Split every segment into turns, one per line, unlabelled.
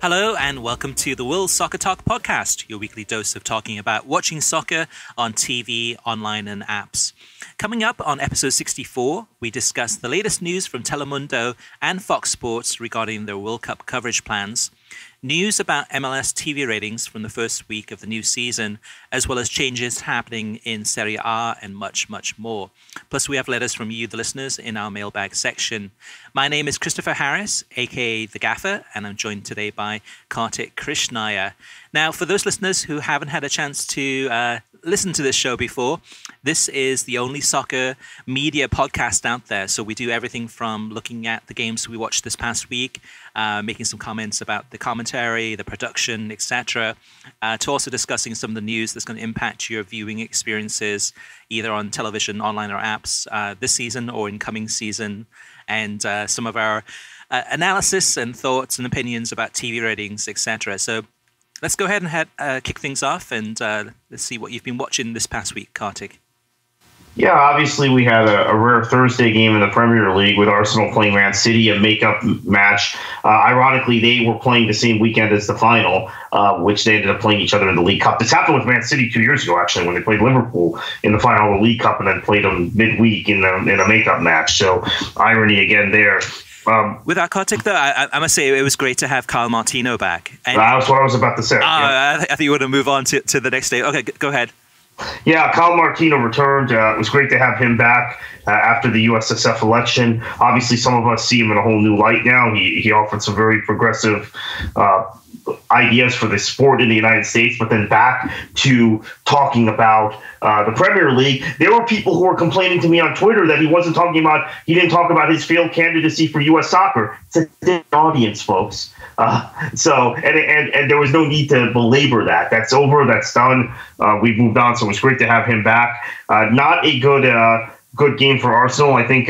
Hello and welcome to the World Soccer Talk podcast, your weekly dose of talking about watching soccer on TV, online and apps. Coming up on episode 64, we discuss the latest news from Telemundo and Fox Sports regarding their World Cup coverage plans, news about MLS TV ratings from the first week of the new season, as well as changes happening in Serie A and much, much more. Plus, we have letters from you, the listeners, in our mailbag section. My name is Christopher Harris, aka The Gaffer, and I'm joined today by Kartik Krishnaiyer. Now, for those listeners who haven't had a chance to listen to this show before, this is the only soccer media podcast out there. So we do everything from looking at the games we watched this past week, making some comments about the commentary, the production, etc., to also discussing some of the news that's going to impact your viewing experiences, either on television, online, or apps this season or in coming season, and some of our analysis and thoughts and opinions about TV ratings, etc. So let's go ahead and kick things off, and let's see what you've been watching this past week, Kartik.
Yeah, obviously we had a rare Thursday game in the Premier League with Arsenal playing Man City, a makeup match. Ironically, they were playing the same weekend as the final, which they ended up playing each other in the League Cup. This happened with Man City 2 years ago, actually, when they played Liverpool in the final of the League Cup and then played them midweek in a makeup match. So irony again there.
Without Kartik, though, I must say it was great to have Carl Martino back. And
that's what I was about to say.
I think you want to move on to the next day. Okay, go ahead.
Yeah, Karl Martino returned. It was great to have him back after the USSF election. Obviously, some of us see him in a whole new light now. He offered some very progressive ideas for the sport in the United States, but then back to talking about the Premier League. There were people who were complaining to me on Twitter that he didn't talk about his failed candidacy for U.S. soccer. It's a different audience, folks. So there was no need to belabor that. That's over. That's done. We've moved on. So it was great to have him back. Not a good game for Arsenal. I think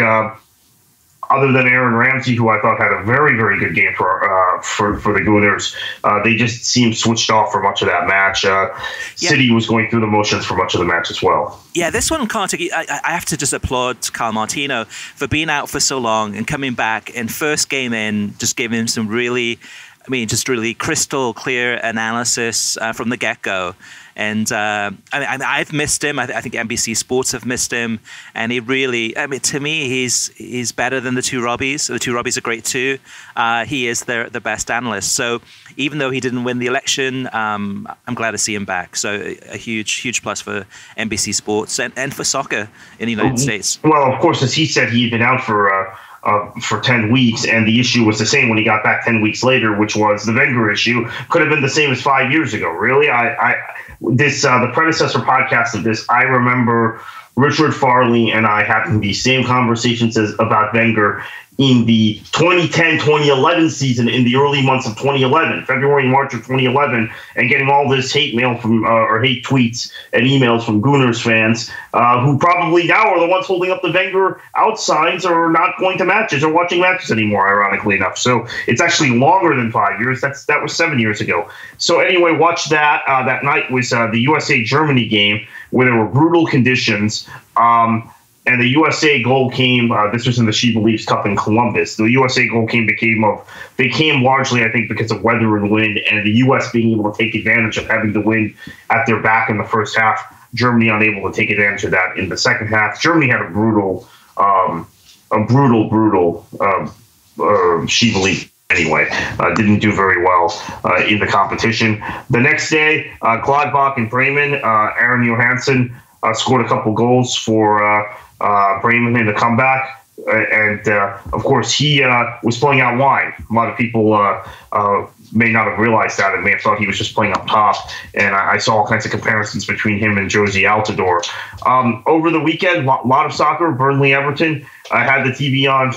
other than Aaron Ramsey, who I thought had a very, very good game for the Gooners, they just seemed switched off for much of that match. City was going through the motions for much of the match as well.
Yeah, this one, Kartik, I have to just applaud Karl Martino for being out for so long and coming back, and first game in, just giving him some really crystal clear analysis from the get-go. And I've missed him. I think NBC Sports have missed him. And he really, to me, he's better than the two Robbies. The two Robbies are great too. He is the best analyst. So even though he didn't win the election, I'm glad to see him back. So a huge plus for NBC Sports and for soccer in the United States.
Well, of course, as he said, he'd been out for 10 weeks, and the issue was the same when he got back 10 weeks later, which was the Wenger issue. Could have been the same as 5 years ago. Really, the predecessor podcast of this, I remember Richard Farley and I having these same conversations about Wenger in the 2010-2011 season, in the early months of 2011, February, March of 2011, and getting all this hate mail from or hate tweets and emails from Gooners fans who probably now are the ones holding up the Wenger out signs or not going to matches or watching matches anymore, ironically enough. So it's actually longer than 5 years. That was 7 years ago. So anyway, watch that. That night was the USA-Germany game where there were brutal conditions. And the USA goal came, this was in the SheBelieves Cup in Columbus. The USA goal became largely, I think, because of weather and wind, and the U.S. being able to take advantage of having the wind at their back in the first half. Germany unable to take advantage of that in the second half. Germany had a brutal SheBelieves anyway. Didn't do very well in the competition. The next day, Gladbach and Bremen, Aaron Johansson scored a couple goals for Bremen in the comeback. And, of course, he was playing out wide. A lot of people may not have realized that and may have thought he was just playing up top. And I saw all kinds of comparisons between him and Josie Altidore. Over the weekend, a lot of soccer. Burnley-Everton. I had the TV on,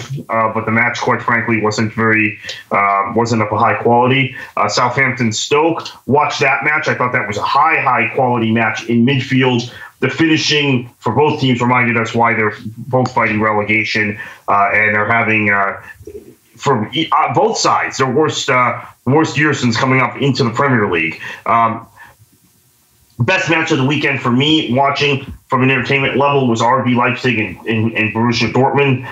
but the match, quite frankly, wasn't of a high quality. Southampton-Stoke. Watched that match. I thought that was a high quality match in midfield. The finishing for both teams reminded us why they're both fighting relegation, and they're having, for both sides, their worst year since coming up into the Premier League. Best match of the weekend for me, watching from an entertainment level, was RB Leipzig and Borussia Dortmund.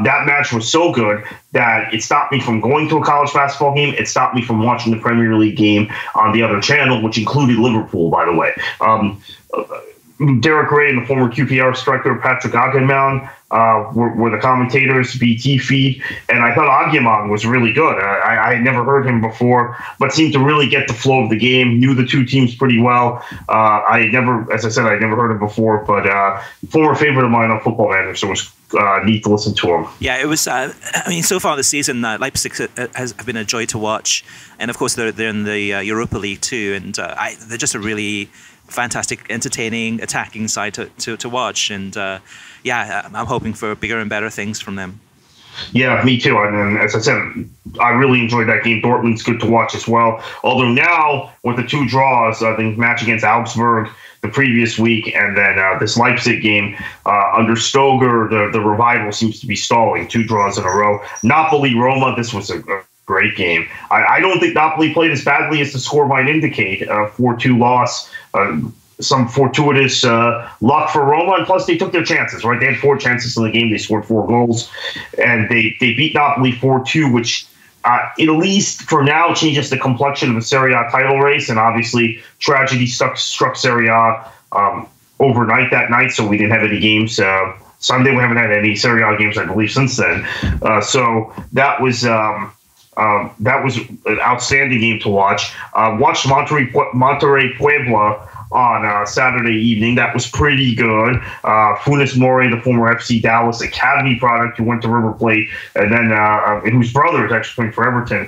That match was so good that it stopped me from going to a college basketball game. It stopped me from watching the Premier League game on the other channel, which included Liverpool, by the way. Derek Ray and the former QPR striker Patrick Agyemang were the commentators, BT feed, and I thought Agyemang was really good. I had never heard him before, but seemed to really get the flow of the game, knew the two teams pretty well. As I said, I'd never heard him before, but former favorite of mine on Football Manager, so it was neat to listen to him.
Yeah, it was, so far this season, Leipzig have been a joy to watch, and of course they're in the Europa League too, and they're just a really fantastic, entertaining, attacking side to watch, and I'm hoping for bigger and better things from them.
Yeah, me too. And as I said, I really enjoyed that game. Dortmund's good to watch as well. Although now with the two draws, I think match against Augsburg the previous week, and then this Leipzig game under Stoger, the revival seems to be stalling. 2 draws in a row. Napoli-Roma, this was a great game. I don't think Napoli played as badly as the score might indicate. 4-2 loss. Some fortuitous luck for Roma, and plus they took their chances, right? They had 4 chances in the game. They scored 4 goals, and they beat Napoli 4-2, which at least for now changes the complexion of the Serie A title race. And obviously, tragedy struck Serie A overnight that night, so we didn't have any games. Sunday, we haven't had any Serie A games, I believe, since then. So that was an outstanding game to watch. Watched Monterrey Puebla on Saturday evening. That was pretty good. Funes Mori, the former FC Dallas Academy product, who went to River Plate, and then whose brother is actually playing for Everton,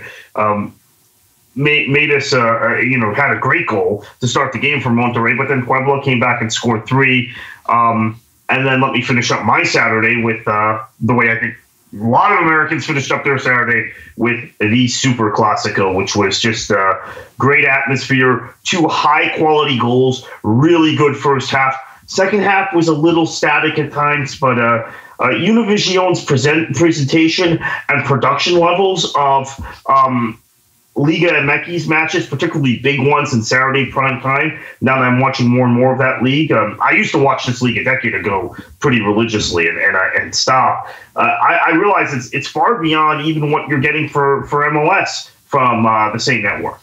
made us, had a great goal to start the game for Monterrey. But then Puebla came back and scored 3. And then let me finish up my Saturday with the way I think a lot of Americans finished up their Saturday with the Super Classico, which was just a great atmosphere, 2 high-quality goals, really good first half. Second half was a little static at times, but Univision's presentation and production levels of Liga and Meki's matches, particularly big ones in Saturday prime time. Now that I'm watching more and more of that league, I used to watch this league a decade ago pretty religiously and stop. I realize it's far beyond even what you're getting for MLS from the same network.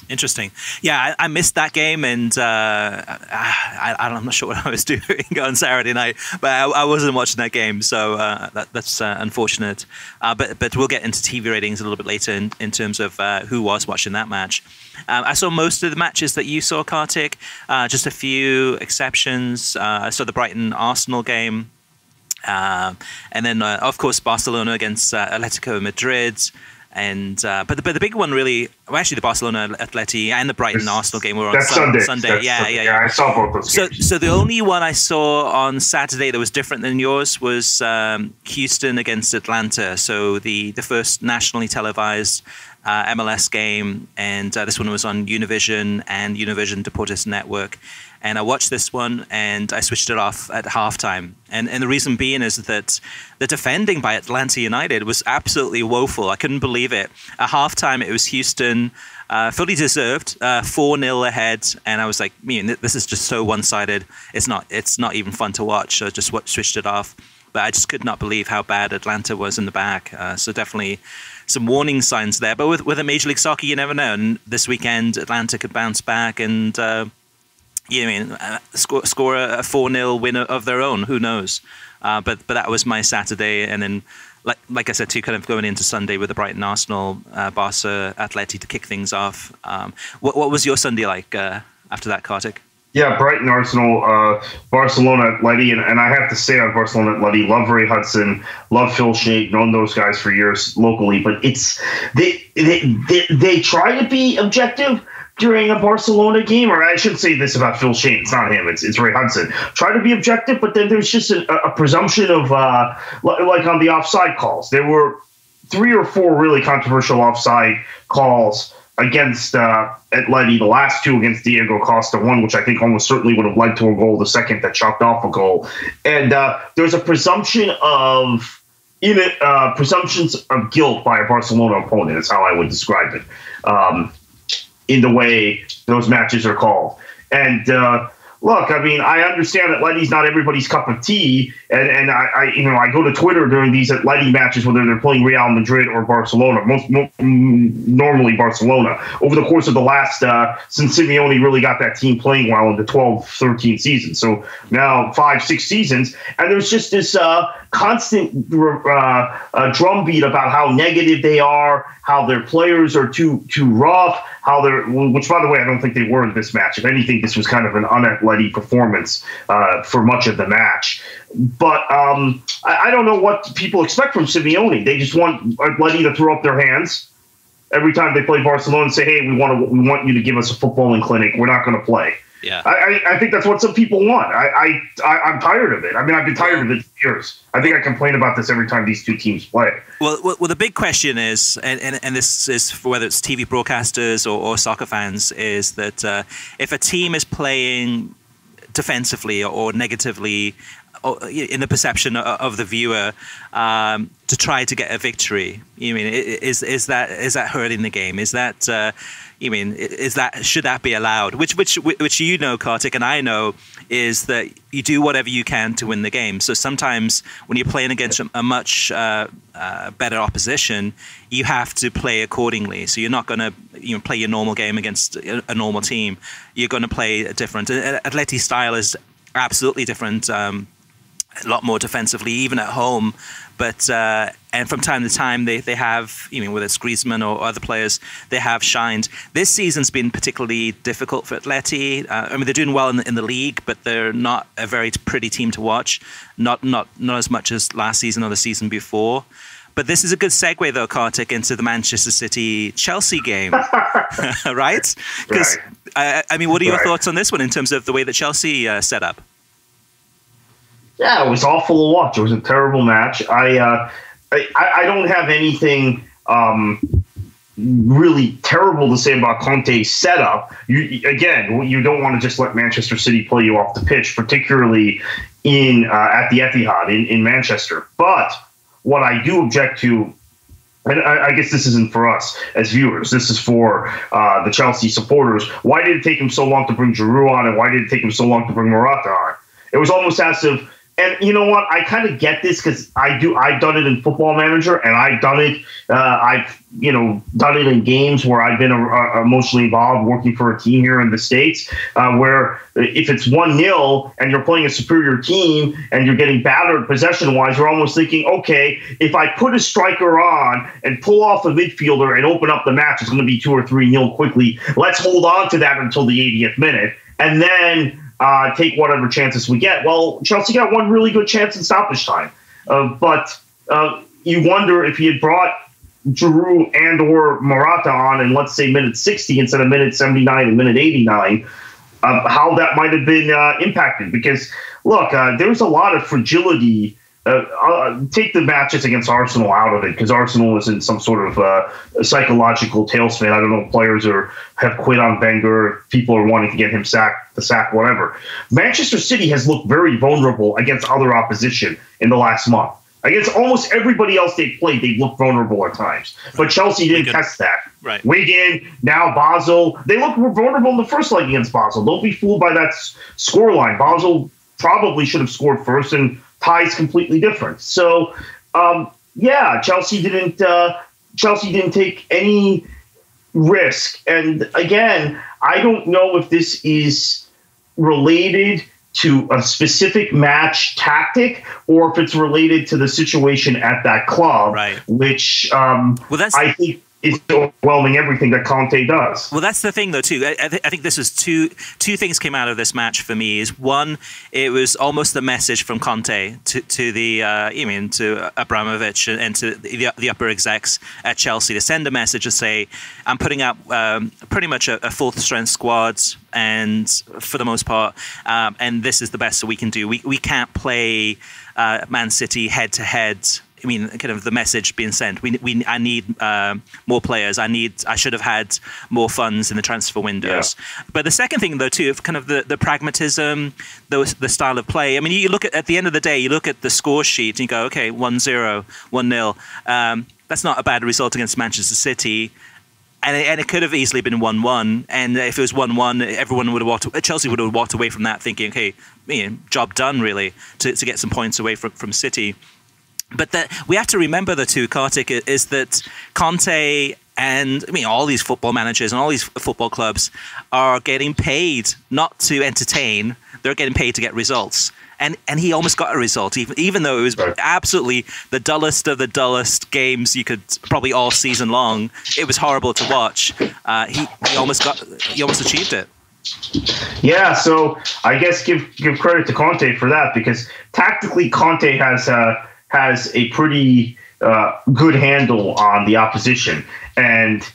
Interesting. Yeah, I missed that game, and I'm not sure what I was doing on Saturday night, but I wasn't watching that game, so that's unfortunate. But we'll get into TV ratings a little bit later in terms of who was watching that match. I saw most of the matches that you saw, Kartik, just a few exceptions. I saw the Brighton-Arsenal game, and then, of course, Barcelona against Atletico Madrid. And but the big one really, actually the Barcelona Atleti and the Brighton Arsenal game were on Sunday. Yeah,
I saw both those games.
So the only one I saw on Saturday that was different than yours was Houston against Atlanta. So the first nationally televised MLS game, and this one was on Univision and Univision Deportes Network. And I watched this one, and I switched it off at halftime. And the reason being is that the defending by Atlanta United was absolutely woeful. I couldn't believe it. At halftime, it was Houston, fully deserved, 4-0 ahead. And I was like, man, this is just so one-sided. It's not even fun to watch. So I just switched it off. But I just could not believe how bad Atlanta was in the back. So definitely some warning signs there. But with a Major League Soccer, you never know. And this weekend, Atlanta could bounce back and score a 4-0 win of their own. Who knows? But that was my Saturday, and then like I said too, kind of going into Sunday with the Brighton Arsenal, Barca Atleti to kick things off. What was your Sunday like after that, Kartik?
Yeah, Brighton Arsenal, Barcelona Atleti, and I have to say on Barcelona Atleti, love Ray Hudson, love Phil Shea, known those guys for years locally, but they try to be objective during a Barcelona game, or I shouldn't say this about Phil Shea, it's not him, it's Ray Hudson. Try to be objective, but then there's just a presumption of, like on the offside calls. There were 3 or 4 really controversial offside calls against Atleti, the last 2 against Diego Costa, one which I think almost certainly would have led to a goal, the second that chalked off a goal. And there's a presumption of presumptions of guilt by a Barcelona opponent is how I would describe it. In the way those matches are called. And look, I mean, I understand that Letty's not everybody's cup of tea, and I go to Twitter during these Letty matches, whether they're playing Real Madrid or Barcelona, normally Barcelona, over the course of the last, since Simeone really got that team playing well in the 12-13 season. So now 5-6 seasons, and there's just this constant drumbeat about how negative they are, how their players are too rough, which, by the way, I don't think they were in this match. If anything, this was kind of an unathletic performance for much of the match. But I don't know what people expect from Simeone. They just want Atleti to throw up their hands every time they play Barcelona and say, "Hey, we want you to give us a footballing clinic. We're not going to play."
Yeah,
I think that's what some people want. I'm tired of it. I mean, I've been tired of it for years. I think I complain about this every time these two teams play.
Well, the big question is, and this is for whether it's TV broadcasters or soccer fans, is that if a team is playing defensively or negatively, or in the perception of the viewer, to try to get a victory, is that hurting the game? Is that should that be allowed? Which Kartik, and I know, is that you do whatever you can to win the game. So sometimes when you're playing against a much better opposition, you have to play accordingly. So you're not going to play your normal game against a normal team. You're going to play different. Atleti's style is absolutely different. A lot more defensively, even at home. But and from time to time, they have, whether it's Griezmann or other players, they have shined. This season's been particularly difficult for Atleti. They're doing well in the league, but they're not a very pretty team to watch. Not as much as last season or the season before. But this is a good segue, though, Kartik, into the Manchester City-Chelsea game, right? Because, what are your thoughts on this one in terms of the way that Chelsea set up?
Yeah, it was awful to watch. It was a terrible match. I don't have anything really terrible to say about Conte's setup. You don't want to just let Manchester City play you off the pitch, particularly at the Etihad in Manchester. But what I do object to, and I guess this isn't for us as viewers, this is for the Chelsea supporters. Why did it take him so long to bring Giroud on, and why did it take him so long to bring Morata on? It was almost as if. And you know what? I kind of get this because I've done it in Football Manager, and I've done it. I've done it in games where I've been emotionally involved, working for a team here in the States, where if it's 1-0 and you're playing a superior team and you're getting battered possession-wise, you're almost thinking, okay, if I put a striker on and pull off a midfielder and open up the match, it's going to be 2 or 3-0 quickly. Let's hold on to that until the 80th minute, and then take whatever chances we get. Well, Chelsea got one really good chance in stoppage time. But you wonder if he had brought Giroud and or Morata on in, let's say, minute 60 instead of minute 79 and minute 89, how that might have been impacted. Because, look, there's a lot of fragility. Take the matches against Arsenal out of it, because Arsenal is in some sort of psychological tailspin. I don't know if players have quit on Wenger, people are wanting to get him sacked, whatever. Manchester City has looked very vulnerable against other opposition in the last month. Against almost everybody else they've played, they've looked vulnerable at times. But Chelsea didn't test that.
Right.
Wigan, now Basel. They looked vulnerable in the first leg against Basel. Don't be fooled by that scoreline. Basel probably should have scored first, and Ty's completely different. So, Chelsea didn't take any risk. And again, I don't know if this is related to a specific match tactic or if it's related to the situation at that club, right, which I think is overwhelming everything that Conte does.
Well, that's the thing, though, too. I think this is two things came out of this match for me. Is one, it was almost the message from Conte to the to Abramovich and to the upper execs at Chelsea to send a message to say, I'm putting up pretty much a full strength squad, and for the most part, and this is the best that we can do. We can't play Man City head to head. Kind of the message being sent. I need more players. I should have had more funds in the transfer windows. Yeah. But the second thing, though, too, of kind of the pragmatism, the style of play. You look at the end of the day, you look at the score sheet and you go, okay, 1-0, 1-0. That's not a bad result against Manchester City. and it could have easily been 1-1. And if it was 1-1, everyone would have Chelsea would have walked away from that thinking, okay, job done really to get some points away from City. But we have to remember the two, Kartik, is that Conte and all these football managers and all these football clubs are getting paid not to entertain; they're getting paid to get results. And he almost got a result, even though it was absolutely the dullest of the dullest games you could probably all season long. It was horrible to watch. He almost achieved it.
Yeah, so I guess give credit to Conte for that, because tactically Conte has a pretty good handle on the opposition, and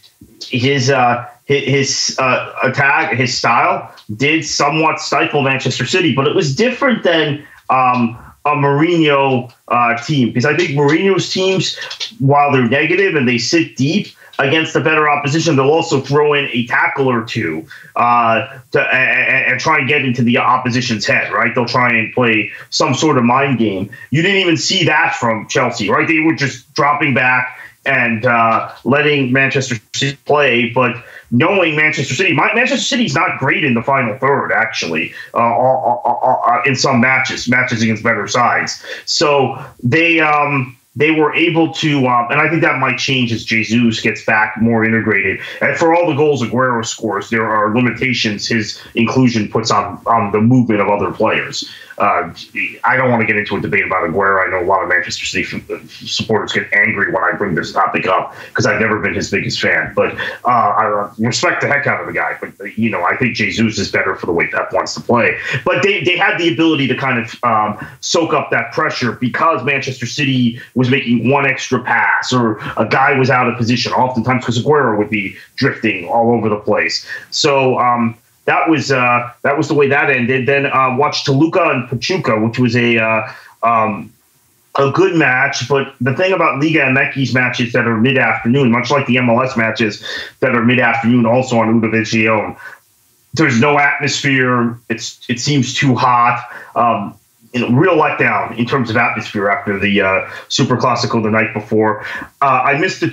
his attack, his style did somewhat stifle Manchester City, but it was different than a Mourinho team, because I think Mourinho's teams, while they're negative and they sit deep against the better opposition, they'll also throw in a tackle or two and try and get into the opposition's head, right? They'll try and play some sort of mind game. You didn't even see that from Chelsea, right? They were just dropping back and letting Manchester City play, but knowing Manchester City's not great in the final third, actually, in some matches against better sides. So they were able to, and I think that might change as Jesus gets back more integrated. And for all the goals Aguero scores, there are limitations his inclusion puts on the movement of other players. I don't want to get into a debate about Aguero. I know a lot of Manchester City supporters get angry when I bring this topic up, because I've never been his biggest fan. But I respect the heck out of the guy. But, I think Jesus is better for the way Pep wants to play. But they had the ability to kind of soak up that pressure, because Manchester City was making one extra pass or a guy was out of position, oftentimes because Aguero would be drifting all over the place. So that was the way that ended. Then watched Toluca and Pachuca, which was a good match. But the thing about Liga MX matches that are mid-afternoon, much like the MLS matches that are mid-afternoon, also on Univision, there's no atmosphere. It seems too hot. Real letdown in terms of atmosphere after the Super Classico the night before. I missed the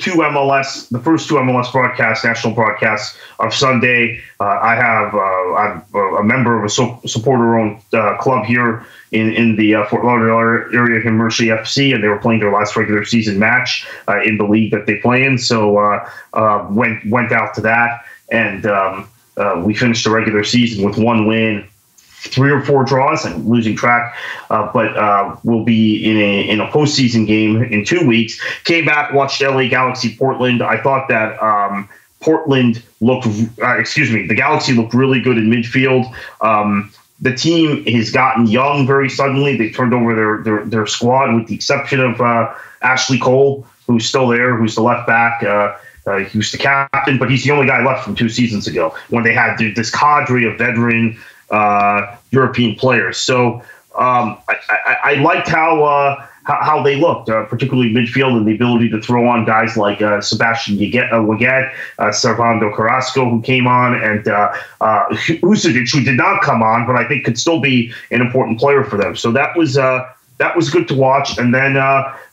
first two MLS broadcasts, national broadcasts of Sunday. I'm a member of a supporter-owned club here in the Fort Lauderdale area, Mercy FC, and they were playing their last regular season match in the league that they play in. So went out to that, and we finished the regular season with one win, 3 or 4 draws. I'm losing track, but we'll be in a postseason game in 2 weeks. Came back, watched LA Galaxy Portland. I thought that the Galaxy looked really good in midfield. The team has gotten young very suddenly. They turned over their squad, with the exception of Ashley Cole, who's still there, who's the left back. He was the captain, but he's the only guy left from 2 seasons ago when they had this cadre of veteran European players. So I liked how they looked, particularly midfield, and the ability to throw on guys like Sebastian Leggett, Servando Carrasco, who came on, and Usadic, who did not come on, but I think could still be an important player for them. So that was good to watch. And then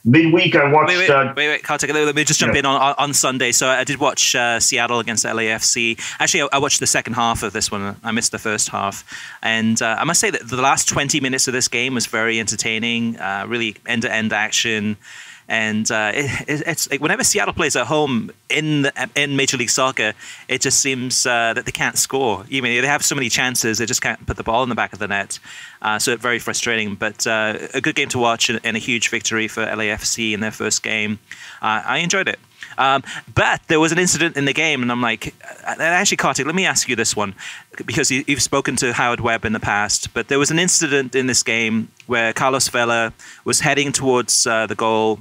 midweek, I watched. Wait,
Kartik, let me just jump in on Sunday. So I did watch Seattle against LAFC. Actually, I watched the second half of this one. I missed the first half, and I must say that the last 20 minutes of this game was very entertaining. Really end-to-end action. And it's like whenever Seattle plays at home in Major League Soccer, it just seems that they can't score. Even they have so many chances, they just can't put the ball in the back of the net. So it's very frustrating. But a good game to watch and a huge victory for LAFC in their first game. I enjoyed it. But there was an incident in the game, and I'm like, actually, Kartik, let me ask you this one, because you've spoken to Howard Webb in the past. But there was an incident in this game where Carlos Vela was heading towards the goal,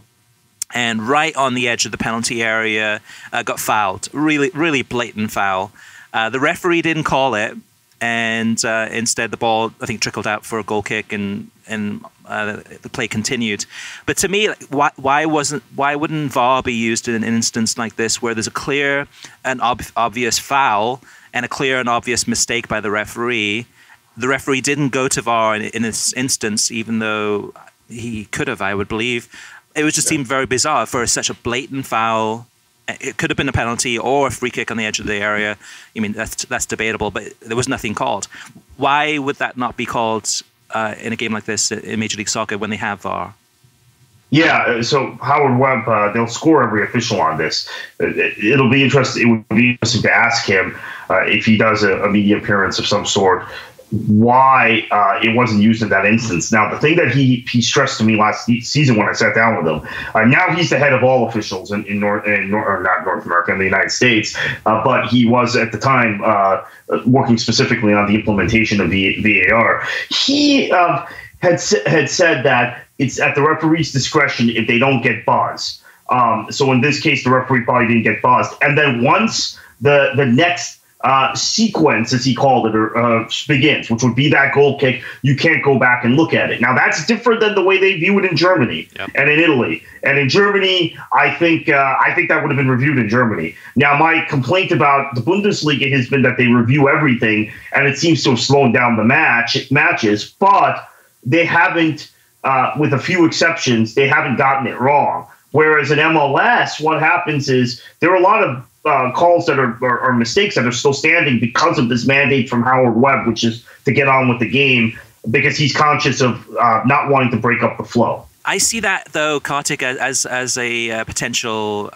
and right on the edge of the penalty area, got fouled. Really, really blatant foul. The referee didn't call it, and instead the ball, I think, trickled out for a goal kick, and the play continued. But to me, why wouldn't VAR be used in an instance like this, where there's a clear and obvious foul and a clear and obvious mistake by the referee? The referee didn't go to VAR in this instance, even though he could have, I would believe. It would just seem very bizarre for such a blatant foul it could have been a penalty or a free kick on the edge of the area. I mean, that's debatable, but there was nothing called. Why would that not be called in a game like this in Major League Soccer when they have VAR?
Yeah, so Howard Webb, they'll score every official on this. It'll be interesting. It would be interesting to ask him if he does a media appearance of some sort, why it wasn't used in that instance. Now, the thing that he stressed to me last season when I sat down with him, now he's the head of all officials in not North America, in the United States, but he was at the time working specifically on the implementation of VAR. He had said that it's at the referee's discretion if they don't get buzzed. So in this case, the referee probably didn't get buzzed. And then once the next sequence, as he called it, begins, which would be that goal kick, you can't go back and look at it. Now, that's different than the way they view it in Germany and in Italy. And in Germany, I think that would have been reviewed in Germany. Now, my complaint about the Bundesliga has been that they review everything, and it seems to have slowed down the matches, but they haven't, with a few exceptions, they haven't gotten it wrong. Whereas in MLS, what happens is there are a lot of calls that are mistakes that are still standing because of this mandate from Howard Webb, which is to get on with the game because he's conscious of not wanting to break up the flow.
I see that, though, Kartik, as a potential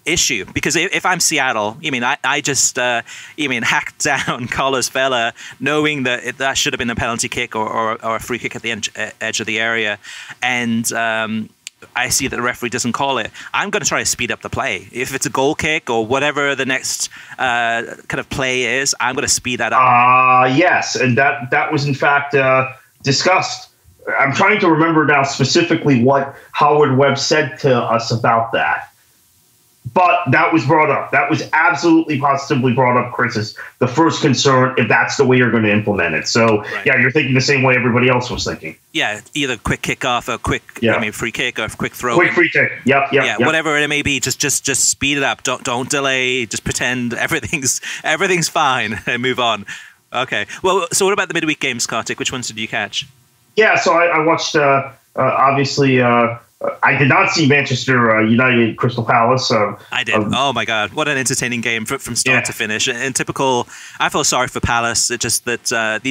issue, because if I'm Seattle, I just hacked down Carlos Vela, knowing that should have been a penalty kick or a free kick at the edge of the area, and I see that the referee doesn't call it. I'm going to try to speed up the play. If it's a goal kick or whatever the next kind of play is, I'm going to speed that up.
Yes, and that was in fact discussed. I'm trying to remember now specifically what Howard Webb said to us about that. But that was brought up. That was absolutely positively brought up, Chris, as the first concern, if that's the way you're going to implement it. So, Yeah, you're thinking the same way everybody else was thinking.
Yeah, either quick kickoff or quick free kick or quick throw.
Quick free kick. Yep.
Whatever it may be, just speed it up. Don't delay. Just pretend everything's fine and move on. Okay. Well, so what about the midweek games, Kartik? Which ones did you catch?
Yeah, so I watched, obviously, I did not see Manchester United Crystal Palace.
I did. Oh my God, what an entertaining game from start to finish. And typical, I feel sorry for Palace. It's just that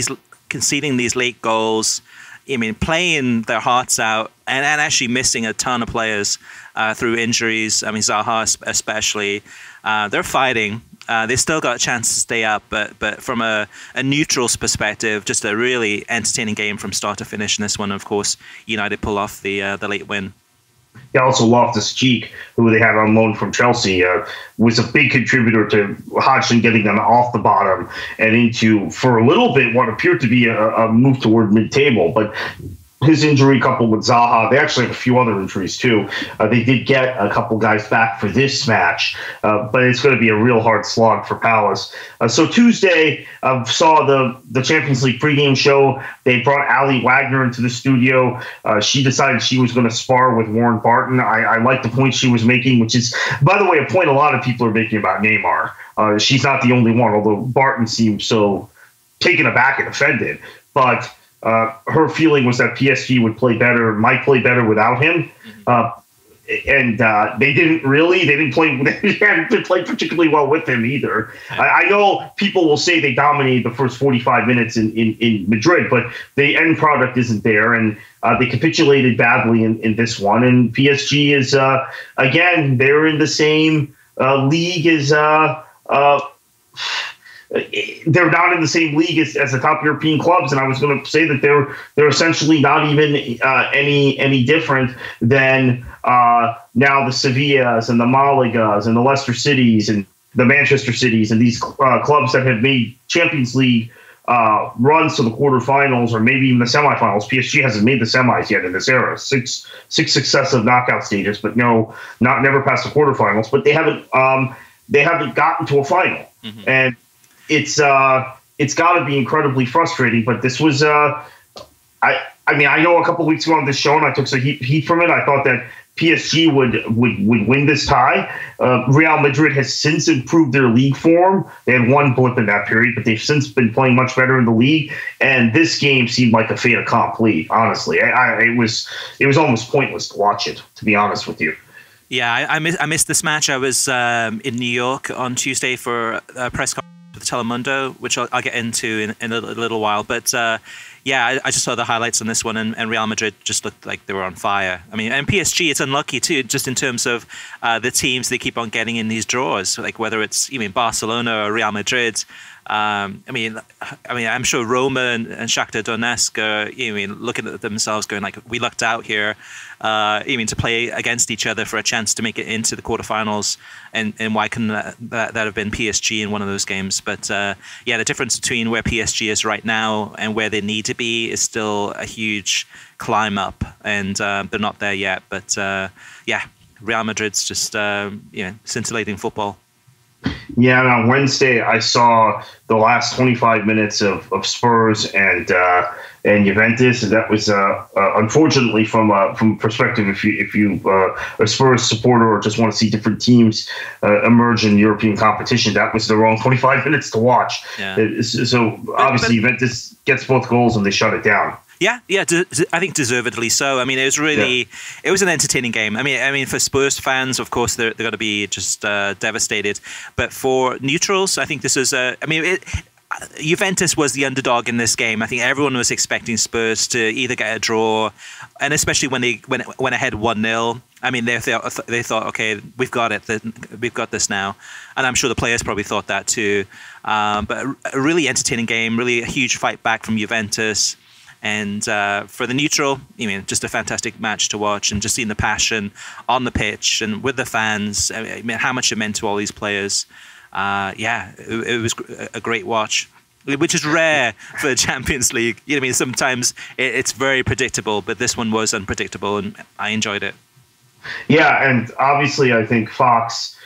conceding these late goals, playing their hearts out and actually missing a ton of players through injuries. Zaha especially. They're fighting. They still got a chance to stay up, but from a neutral's perspective, just a really entertaining game from start to finish. And this one, of course, United pull off the late win.
Yeah, also Loftus-Cheek, who they had on loan from Chelsea, was a big contributor to Hodgson getting them off the bottom and into, for a little bit, what appeared to be a move toward mid-table. But his injury coupled with Zaha, they actually have a few other injuries too. They did get a couple guys back for this match, but it's going to be a real hard slog for Palace. So Tuesday, saw the Champions League pregame show. They brought Ali Wagner into the studio. She decided she was going to spar with Warren Barton. I like the point she was making, which is, by the way, a point a lot of people are making about Neymar. She's not the only one, although Barton seemed so taken aback and offended. But her feeling was that PSG might play better without him. And they didn't play, they hadn't played particularly well with him either. I know people will say they dominated the first 45 minutes in Madrid, but the end product isn't there. And they capitulated badly in this one. And PSG is, again, they're in the same league as, they're not in the same league as the top European clubs, and I was going to say that they're essentially not even any different than now the Sevillas and the Malagas and the Leicester Cities and the Manchester Cities and these clubs that have made Champions League runs to the quarterfinals or maybe even the semifinals. PSG hasn't made the semis yet in this era. Six successive knockout stages, but never past the quarterfinals. But they haven't gotten to a final, and it's got to be incredibly frustrating. But this was, I know a couple of weeks ago on this show, and I took some heat from it. I thought that PSG would win this tie. Real Madrid has since improved their league form. They had one blip in that period, but they've since been playing much better in the league. And this game seemed like a fait accompli. Honestly, it was almost pointless to watch it, to be honest with you.
Yeah, I missed this match. I was in New York on Tuesday for a press conference with Telemundo, which I'll get into in a little while. But yeah, I just saw the highlights on this one, and Real Madrid just looked like they were on fire. I mean, and PSG, it's unlucky too, just in terms of the teams they keep on getting in these draws, like whether it's Barcelona or Real Madrid. I mean, I'm sure Roma and Shakhtar Donetsk are, looking at themselves, going like, we lucked out here. To play against each other for a chance to make it into the quarterfinals, and why couldn't that have been PSG in one of those games? But yeah, the difference between where PSG is right now and where they need to be is still a huge climb up, and they're not there yet. But yeah, Real Madrid's just scintillating football.
Yeah, and on Wednesday I saw the last 25 minutes of Spurs and Juventus, and that was unfortunately from perspective, if you a Spurs supporter or just want to see different teams emerge in European competition, that was the wrong 25 minutes to watch. Yeah. So obviously Juventus gets both goals and they shut it down.
Yeah, I think deservedly so. I mean, it was really, it was an entertaining game. I mean, for Spurs fans, of course, they're going to be just devastated. But for neutrals, I think this is Juventus was the underdog in this game. I think everyone was expecting Spurs to either get a draw, and especially when they went ahead 1-0. I mean, they thought, okay, we've got it, we've got this now, and I'm sure the players probably thought that too. But a really entertaining game, really a huge fight back from Juventus. And for the neutral, just a fantastic match to watch, and just seeing the passion on the pitch and with the fans. I mean, how much it meant to all these players. It was a great watch, which is rare for the Champions League. Sometimes it's very predictable, but this one was unpredictable, and I enjoyed it.
Yeah, and obviously I think Fox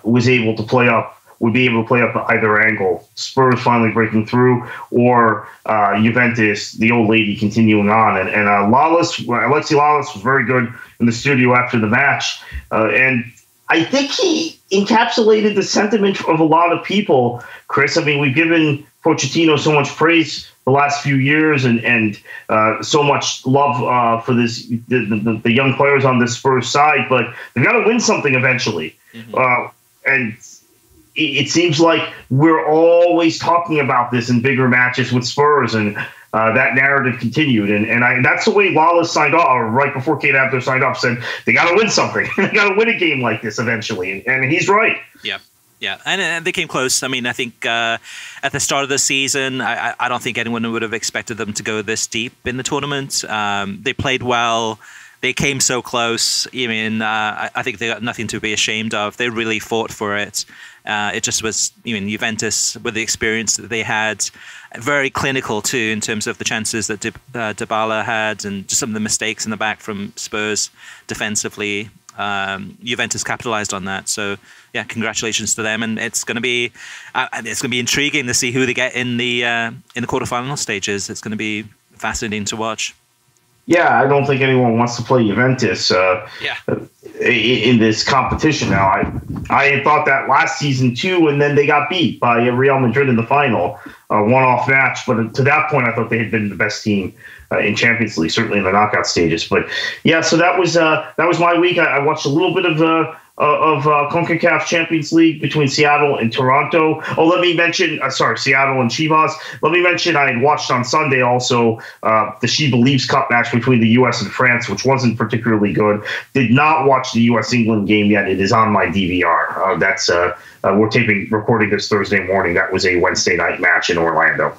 would be able to play up either angle. Spurs finally breaking through, or Juventus, the old lady, continuing on. And Alexi Lalas was very good in the studio after the match. And I think he encapsulated the sentiment of a lot of people, Chris. I mean, we've given Pochettino so much praise the last few years, and so much love for the young players on this Spurs side, but they've got to win something eventually. Mm-hmm. And it seems like we're always talking about this in bigger matches with Spurs, and that narrative continued. And that's the way Lawless signed off, or right before Kate Abner signed off, said they got to win something. They got to win a game like this eventually. And he's right.
Yeah, and they came close. I mean, I think at the start of the season, I don't think anyone would have expected them to go this deep in the tournament. They played well. They came so close. I think they got nothing to be ashamed of. They really fought for it. It just was, Juventus, with the experience that they had, very clinical too in terms of the chances that Dybala had, and just some of the mistakes in the back from Spurs defensively. Juventus capitalized on that. So yeah, congratulations to them, and it's going to be intriguing to see who they get in the quarterfinal stages. It's going to be fascinating to watch.
Yeah, I don't think anyone wants to play Juventus in this competition now. I had thought that last season too, and then they got beat by Real Madrid in the final, a one-off match. But to that point, I thought they had been the best team in Champions League, certainly in the knockout stages. But yeah, so that was my week. I watched a little bit of CONCACAF Champions League between Seattle and Toronto. Oh, let me mention, Seattle and Chivas. Let me mention I had watched on Sunday also the SheBelieves Cup match between the U.S. and France, which wasn't particularly good. Did not watch the U.S.-England game yet. It is on my DVR. We're recording this Thursday morning. That was a Wednesday night match in Orlando.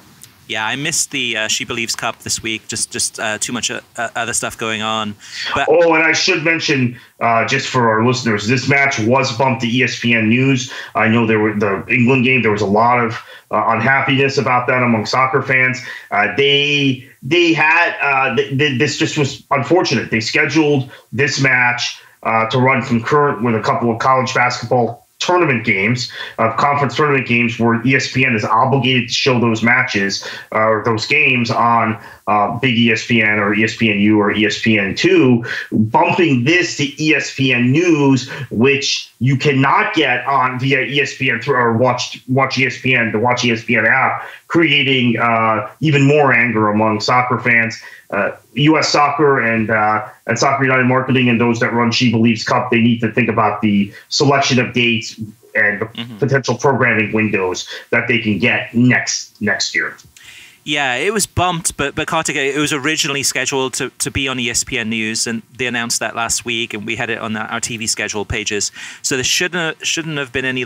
Yeah, I missed the SheBelieves Cup this week. Just too much other stuff going on. But
and I should mention, just for our listeners, this match was bumped to ESPN News. I know the England game, there was a lot of unhappiness about that among soccer fans. They had this just was unfortunate. They scheduled this match to run concurrent with a couple of college basketball tournament games, conference tournament games, where ESPN is obligated to show those matches or those games on big ESPN or ESPNU or ESPN2, bumping this to ESPN News, which you cannot get on via ESPN or watch ESPN, the Watch ESPN app, creating even more anger among soccer fans. U.S. Soccer and Soccer United Marketing and those that run SheBelieves Cup, they need to think about the selection of dates and the potential programming windows that they can get next year.
Yeah, it was bumped, but Kartik, it was originally scheduled to be on ESPN News, and they announced that last week, and we had it on our TV schedule pages. So there shouldn't have been any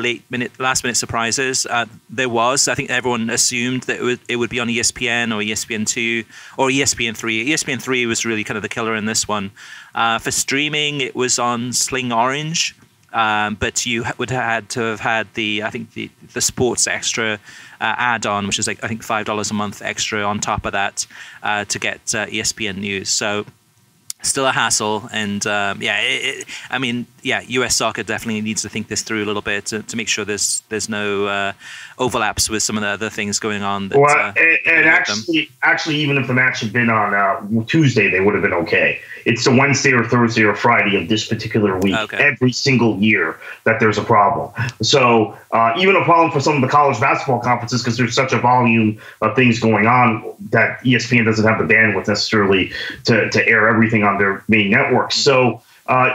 last minute surprises. There was. I think everyone assumed that it would be on ESPN or ESPN2 or ESPN3. ESPN3 was really kind of the killer in this one. For streaming, it was on Sling Orange. But you would have had to have had the Sports Extra add-on, which is like I think $5 a month extra on top of that to get ESPN News. So still a hassle, and U.S. Soccer definitely needs to think this through a little bit to make sure there's no overlaps with some of the other things going on.
Actually, even if the match had been on Tuesday, they would have been okay. It's the Wednesday or Thursday or Friday of this particular week, every single year, that there's a problem. So even a problem for some of the college basketball conferences, because there's such a volume of things going on that ESPN doesn't have the bandwidth necessarily to air everything on their main network. So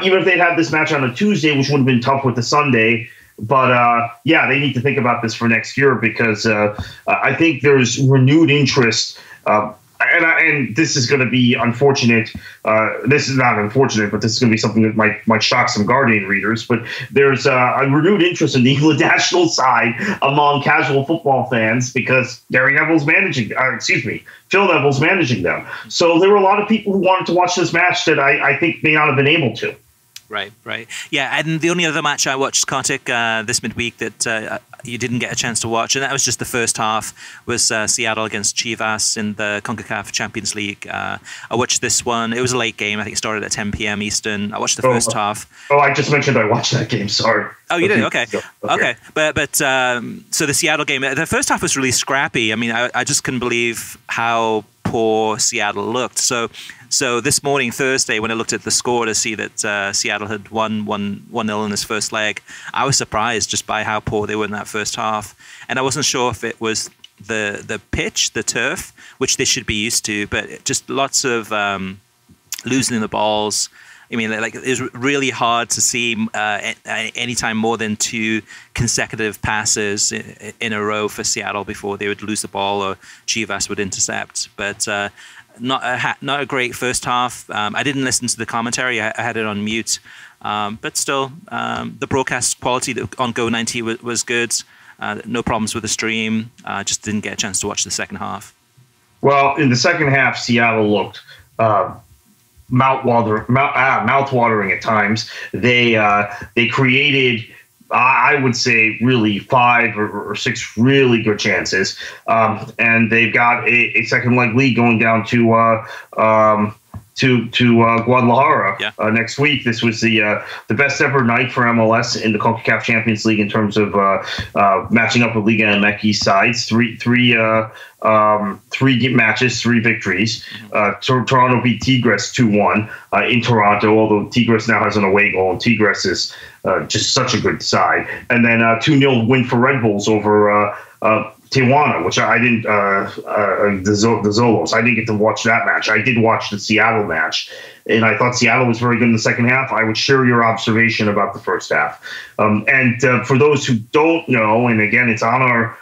even if they'd had this match on a Tuesday, which would have been tough with the Sunday, but they need to think about this for next year, because I think there's renewed interest. And this is going to be unfortunate. This is not unfortunate, but this is going to be something that might shock some Guardian readers. But there's a renewed interest in the England national side among casual football fans because Phil Neville's managing them. So there were a lot of people who wanted to watch this match that I think may not have been able to.
Right. Yeah, and the only other match I watched, Kartik, this midweek that you didn't get a chance to watch, and that was just the first half, was Seattle against Chivas in the CONCACAF Champions League. I watched this one. It was a late game. I think it started at 10 p.m. Eastern. I watched the first half.
Oh, I just mentioned I watched that game. Sorry.
Oh, you did? Okay. But so the Seattle game, the first half was really scrappy. I mean, I just couldn't believe how poor Seattle looked. So this morning, Thursday, when I looked at the score to see that Seattle had won 1-0 in this first leg, I was surprised just by how poor they were in that first half. And I wasn't sure if it was the pitch, the turf, which they should be used to, but just lots of losing the balls. I mean, it was really hard to see anytime more than 2 consecutive passes in a row for Seattle before they would lose the ball or Chivas would intercept. But not a great first half. I didn't listen to the commentary. I had it on mute. But still, the broadcast quality on Go90 was good. No problems with the stream. Just didn't get a chance to watch the second half.
Well, in the second half, Seattle looked mouth-watering at times. They created, I would say, really 5 or 6 really good chances, and they've got a second leg lead going down to Guadalajara next week. This was the best ever night for MLS in the CONCACAF Champions League in terms of matching up with Liga and MX sides. Three matches, 3 victories. Toronto beat Tigres 2-1 in Toronto, although Tigres now has an away goal, and Tigres is just such a good side. And then 2-0 win for Red Bulls over Tijuana, which I didn't, the Zolos. I didn't get to watch that match. I did watch the Seattle match, and I thought Seattle was very good in the second half. I would share your observation about the first half. And for those who don't know, and again, it's on our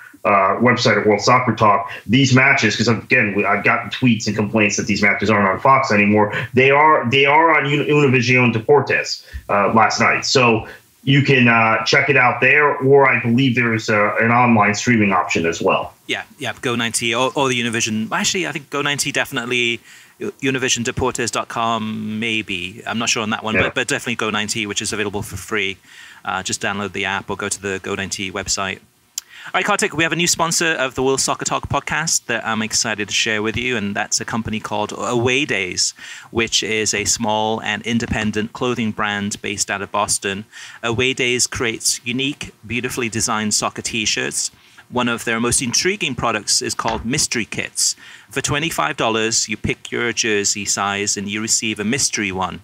website at World Soccer Talk, these matches, because again, I've gotten tweets and complaints that these matches aren't on Fox anymore. They are on Univision Deportes last night. So you can check it out there, or I believe there's an online streaming option as well. Yeah,
Go90 or the Univision. Actually, I think Go90 definitely, UnivisionDeportes.com maybe. I'm not sure on that one, but definitely Go90, which is available for free. Just download the app or go to the Go90 website. All right, Kartik, we have a new sponsor of the World Soccer Talk podcast that I'm excited to share with you, and that's a company called Away Days, which is a small and independent clothing brand based out of Boston. Away Days creates unique, beautifully designed soccer T-shirts. One of their most intriguing products is called Mystery Kits. For $25, you pick your jersey size and you receive a mystery one.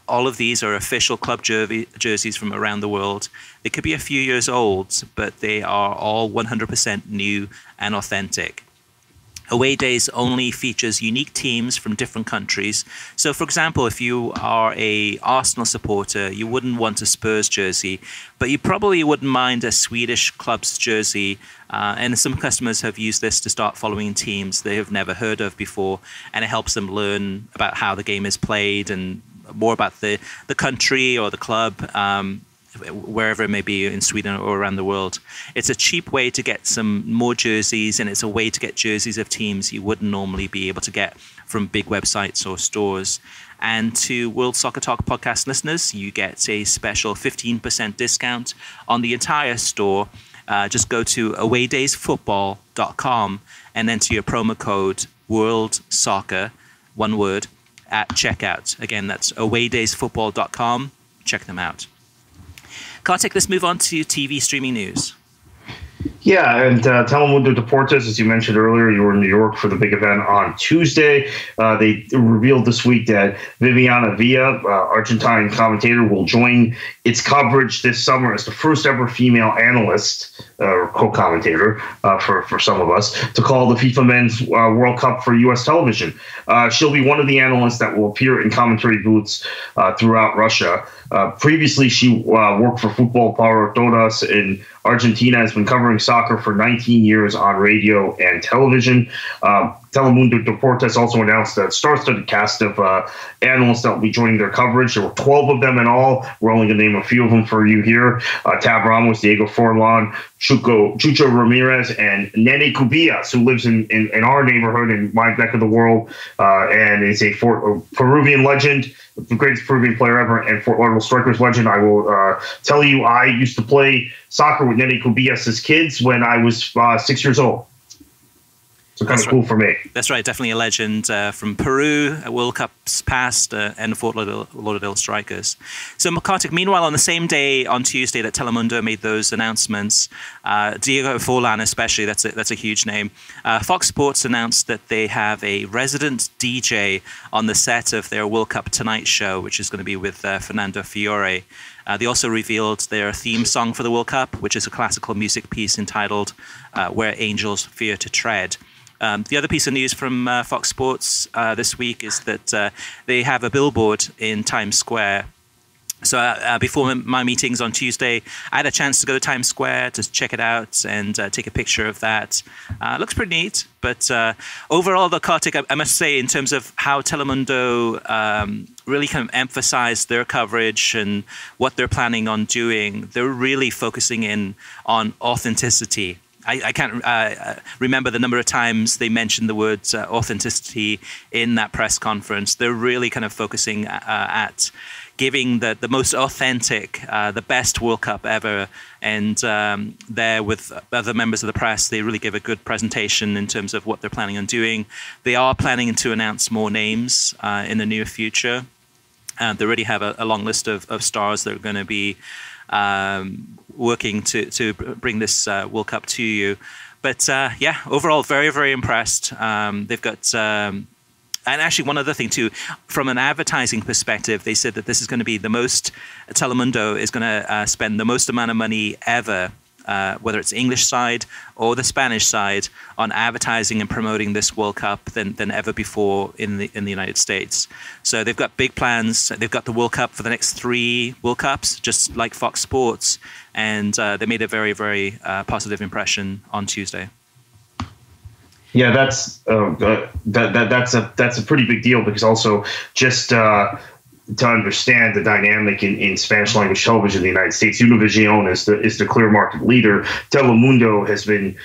All of these are official club jerseys from around the world. They could be a few years old, but they are all 100% new and authentic. Away days only features unique teams from different countries. So, for example, if you are a Arsenal supporter, you wouldn't want a Spurs jersey, but you probably wouldn't mind a Swedish club's jersey. And some customers have used this to start following teams they have never heard of before, and it helps them learn about how the game is played and more about the country or the club. Wherever it may be in Sweden or around the world. It's a cheap way to get some more jerseys, and it's a way to get jerseys of teams you wouldn't normally be able to get from big websites or stores. And to World Soccer Talk podcast listeners, you get a special 15% discount on the entire store. Just go to awaydaysfootball.com and enter your promo code WorldSoccer, one word, at checkout. Again, that's awaydaysfootball.com. Check them out. Kartik, let's move on to TV streaming news.
Yeah, and Telemundo Deportes, as you mentioned earlier, you were in New York for the big event on Tuesday. They revealed this week that Viviana Villa, Argentine commentator, will join its coverage this summer as the first ever female analyst or co-commentator for some of us to call the FIFA Men's World Cup for U.S. television. She'll be one of the analysts that will appear in commentary booths throughout Russia. Previously, she worked for Football Para Todas in Argentina, has been covering soccer for 19 years on radio and television. Telemundo Deportes also announced a star-studded cast of analysts that will be joining their coverage. There were 12 of them in all. We're only going to name a few of them for you here. Tab Ramos, Diego Forlan, Chucho Ramirez, and Nene Cubillas, who lives in our neighborhood in my neck of the world and is a Peruvian legend, the greatest Peruvian player ever, and Fort Lauderdale Strikers legend. I will tell you, I used to play soccer with Nene Cubillas as kids when I was 6 years old. So kind of cool for me.
That's right. Definitely a legend from Peru, World Cups past, and Fort Lauderdale Strikers. So, Kartik, meanwhile, on the same day, on Tuesday, that Telemundo made those announcements, Diego Forlan especially, that's a huge name. Fox Sports announced that they have a resident DJ on the set of their World Cup Tonight show, which is going to be with Fernando Fiore. They also revealed their theme song for the World Cup, which is a classical music piece entitled Where Angels Fear to Tread. The other piece of news from Fox Sports this week is that they have a billboard in Times Square. So before my meetings on Tuesday, I had a chance to go to Times Square to check it out and take a picture of that. It looks pretty neat. But overall, though, Kartik, I must say, in terms of how Telemundo really kind of emphasized their coverage and what they're planning on doing, they're really focusing in on authenticity. I can't remember the number of times they mentioned the word authenticity in that press conference. They're really kind of focusing at giving the most authentic, the best World Cup ever. And there with other members of the press, they really give a good presentation in terms of what they're planning on doing. They are planning to announce more names in the near future. They already have a long list of stars that are going to be working to bring this World Cup to you. But yeah, overall, very, very impressed. They've got, and actually one other thing too, from an advertising perspective, they said that this is going to be the most, Telemundo is going to spend the most amount of money ever, whether it's English side or the Spanish side, on advertising and promoting this World Cup than ever before in the United States. So they've got big plans. They've got the World Cup for the next 3 World Cups, just like Fox Sports, and they made a very, very positive impression on Tuesday.
Yeah, that's a pretty big deal, because also just to understand the dynamic in Spanish language television in the United States, Univision is the clear market leader. Telemundo has been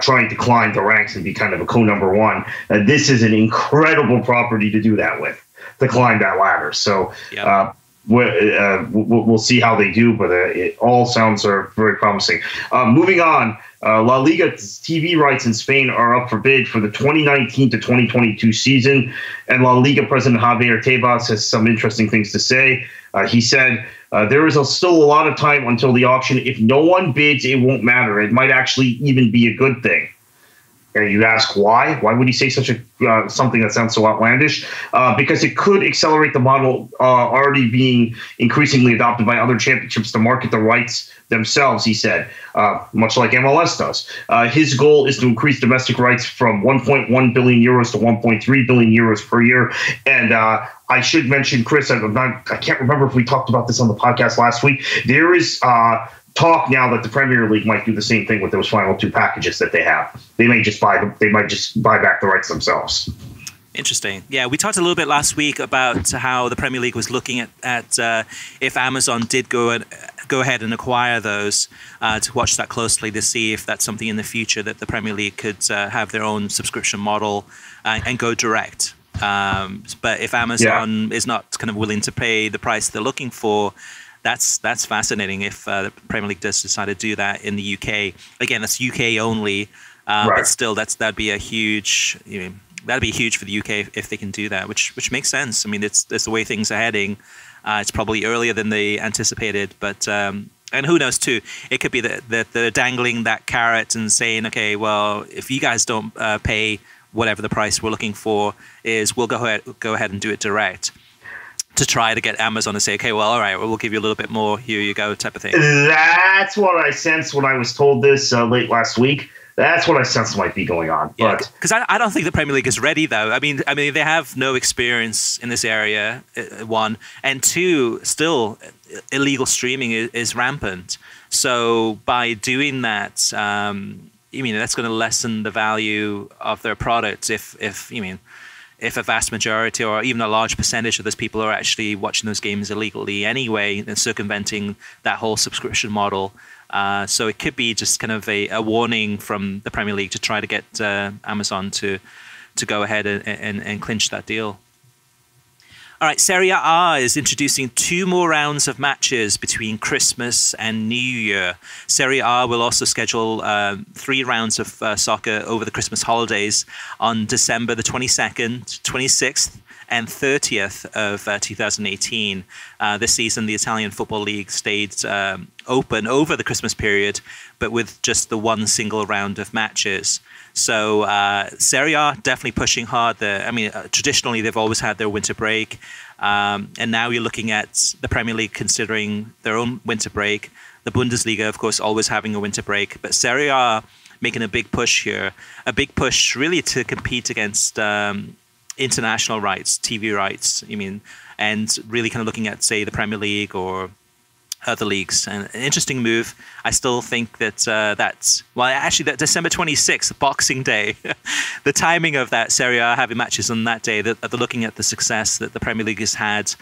trying to climb the ranks and be kind of a co-number one. This is an incredible property to do that with, to climb that ladder. So yep. We'll see how they do, but it all sounds very promising. Moving on, LaLiga TV rights in Spain are up for bid for the 2019 to 2022 season, and LaLiga President Javier Tebas has some interesting things to say. He said, there is still a lot of time until the auction. If no one bids, it won't matter. It might actually even be a good thing. You ask why? Why would he say such a something that sounds so outlandish? Because it could accelerate the model already being increasingly adopted by other championships to market the rights themselves, he said, much like MLS does. His goal is to increase domestic rights from 1.1 billion euros to 1.3 billion euros per year. And I should mention, Chris, I can't remember if we talked about this on the podcast last week. There is talk now that the Premier League might do the same thing with those final two packages that they have. They might just buy back the rights themselves.
Interesting. Yeah, we talked a little bit last week about how the Premier League was looking at if Amazon did go ahead and acquire those, to watch that closely to see if that's something in the future that the Premier League could have their own subscription model and go direct. But if Amazon is not kind of willing to pay the price they're looking for, that's fascinating if the Premier League does decide to do that in the UK. Again, that's UK only, but still, that'd be a huge, that'd be huge for the UK if they can do that, which makes sense. I mean, it's the way things are heading. It's probably earlier than they anticipated, but and who knows too? It could be that they're dangling that carrot and saying, okay, well, if you guys don't pay whatever the price we're looking for is, we'll go ahead and do it direct, to try to get Amazon to say, okay, well, all right, we'll give you a little bit more, here you go, type of thing. That's
what I sensed when I was told this late last week. That's what I sensed might be going on.
Yeah, because I don't think the Premier League is ready, though. I mean, they have no experience in this area, one, and two, still illegal streaming is rampant. So by doing that, that's going to lessen the value of their product. If a vast majority or even a large percentage of those people are actually watching those games illegally anyway and circumventing that whole subscription model. So it could be just kind of a warning from the Premier League to try to get Amazon to go ahead and clinch that deal. All right, Serie A is introducing 2 more rounds of matches between Christmas and New Year. Serie A will also schedule 3 rounds of soccer over the Christmas holidays on December the 22nd, 26th, and 30th of 2018. This season, the Italian Football League stayed open over the Christmas period, but with just the one single round of matches. So Serie A definitely pushing hard there. I mean, traditionally, they've always had their winter break. And now you're looking at the Premier League considering their own winter break. The Bundesliga, of course, always having a winter break. But Serie A making a big push here. A big push really to compete against international rights, TV rights, and really kind of looking at, say, the Premier League or other leagues. And an interesting move. I still think that that December 26th, Boxing Day, the timing of that Serie A having matches on that day, that they're looking at the success that the Premier League has had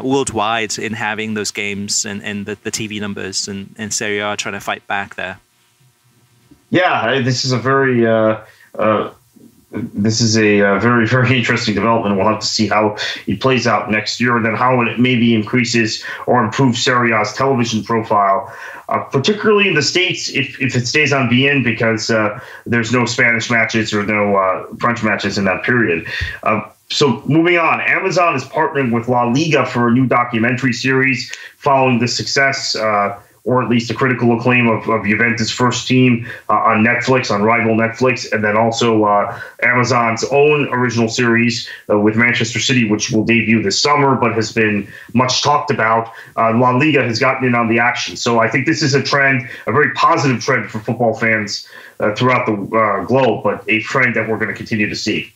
worldwide in having those games and the TV numbers, and Serie A trying to fight back there. Yeah,
this is a very very, very interesting development. We'll have to see how it plays out next year, and then how it maybe increases or improves Serie A's television profile, particularly in the States if it stays on beIN, because there's no Spanish matches or no French matches in that period. So moving on, Amazon is partnering with LaLiga for a new documentary series following the success or at least the critical acclaim of Juventus' first team on Netflix, on rival Netflix, and then also Amazon's own original series with Manchester City, which will debut this summer, but has been much talked about. La Liga has gotten in on the action. So I think this is a trend, a very positive trend for football fans throughout the globe, but a trend that we're going to continue to see.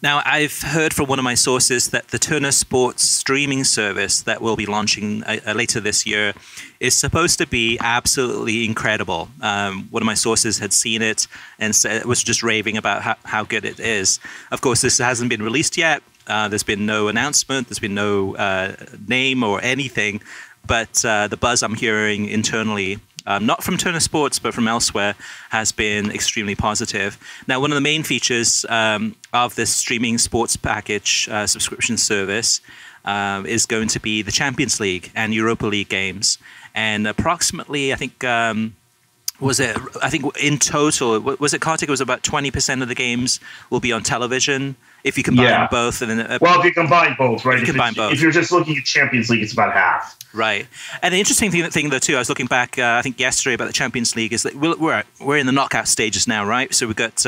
Now, I've heard from one of my sources that the Turner Sports streaming service that will be launching later this year is supposed to be absolutely incredible. One of my sources had seen it and was just raving about how good it is. Of course, this hasn't been released yet. There's been no announcement. There's been no name or anything. But the buzz I'm hearing internally, not from Turner Sports, but from elsewhere, has been extremely positive. Now, one of the main features of this streaming sports package subscription service is going to be the Champions League and Europa League games. And approximately, I think, was it, I think in total, was it Kartik? It was about 20% of the games will be on television if you combine both. And then,
well, if you combine both, right?
If
you're just looking at Champions League, it's about half.
Right. And the interesting thing though, too, I was looking back, I think yesterday about the Champions League, is that we're in the knockout stages now, right? So we've got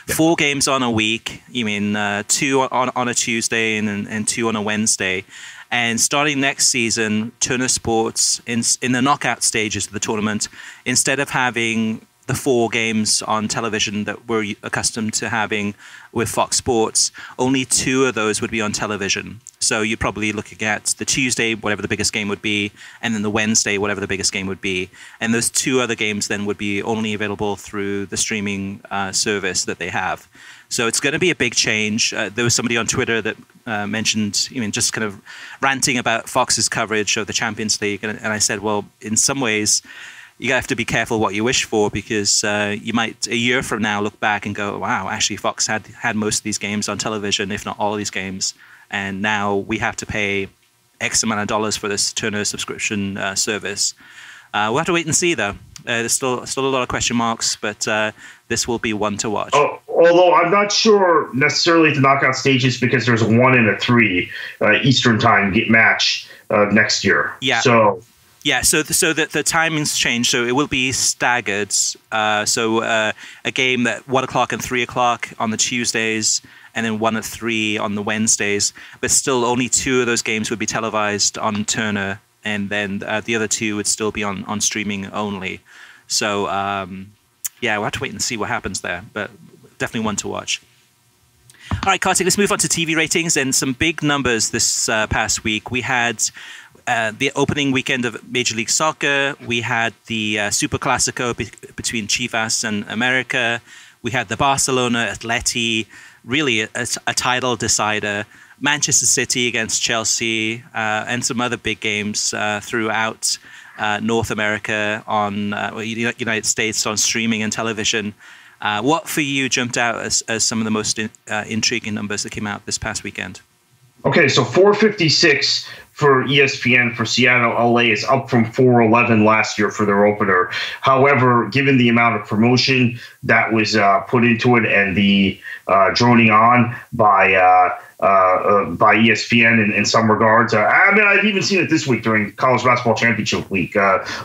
4 games on a week. You mean 2 on a Tuesday and 2 on a Wednesday. And starting next season, Turner Sports, in the knockout stages of the tournament, instead of having the 4 games on television that we're accustomed to having with Fox Sports, only 2 of those would be on television. So you're probably looking at the Tuesday, whatever the biggest game would be, and then the Wednesday, whatever the biggest game would be. And those 2 other games then would be only available through the streaming service that they have. So it's going to be a big change. There was somebody on Twitter that mentioned, just kind of ranting about Fox's coverage of the Champions League. And I said, well, in some ways, you have to be careful what you wish for, because you might, a year from now, look back and go, wow, actually Fox had most of these games on television, if not all of these games. And now we have to pay X amount of dollars for this Turner subscription service. We'll have to wait and see, though. There's still a lot of question marks, but this will be one to watch.
Oh, although I'm not sure necessarily at the knockout stages, because there's a 1 and a 3 Eastern time match next year.
Yeah. So the timings change. So it will be staggered. A game at 1 o'clock and 3 o'clock on the Tuesdays, and then 1 at 3 on the Wednesdays. But still, only 2 of those games would be televised on Turner, and then the other 2 would still be on streaming only. So we'll have to wait and see what happens there. But definitely one to watch. All right, Kartik, let's move on to TV ratings and some big numbers this past week. We had the opening weekend of Major League Soccer. We had the Super Clasico between Chivas and America. We had the Barcelona Atleti, really a title decider. Manchester City against Chelsea, and some other big games throughout North America on United States on streaming and television. What for you jumped out as some of the most intriguing numbers that came out this past weekend?
Okay, so 456 for ESPN for Seattle, LA is up from 411 last year for their opener. However, given the amount of promotion that was put into it and the droning on by ESPN in some regards, I've even seen it this week during College Basketball Championship Week.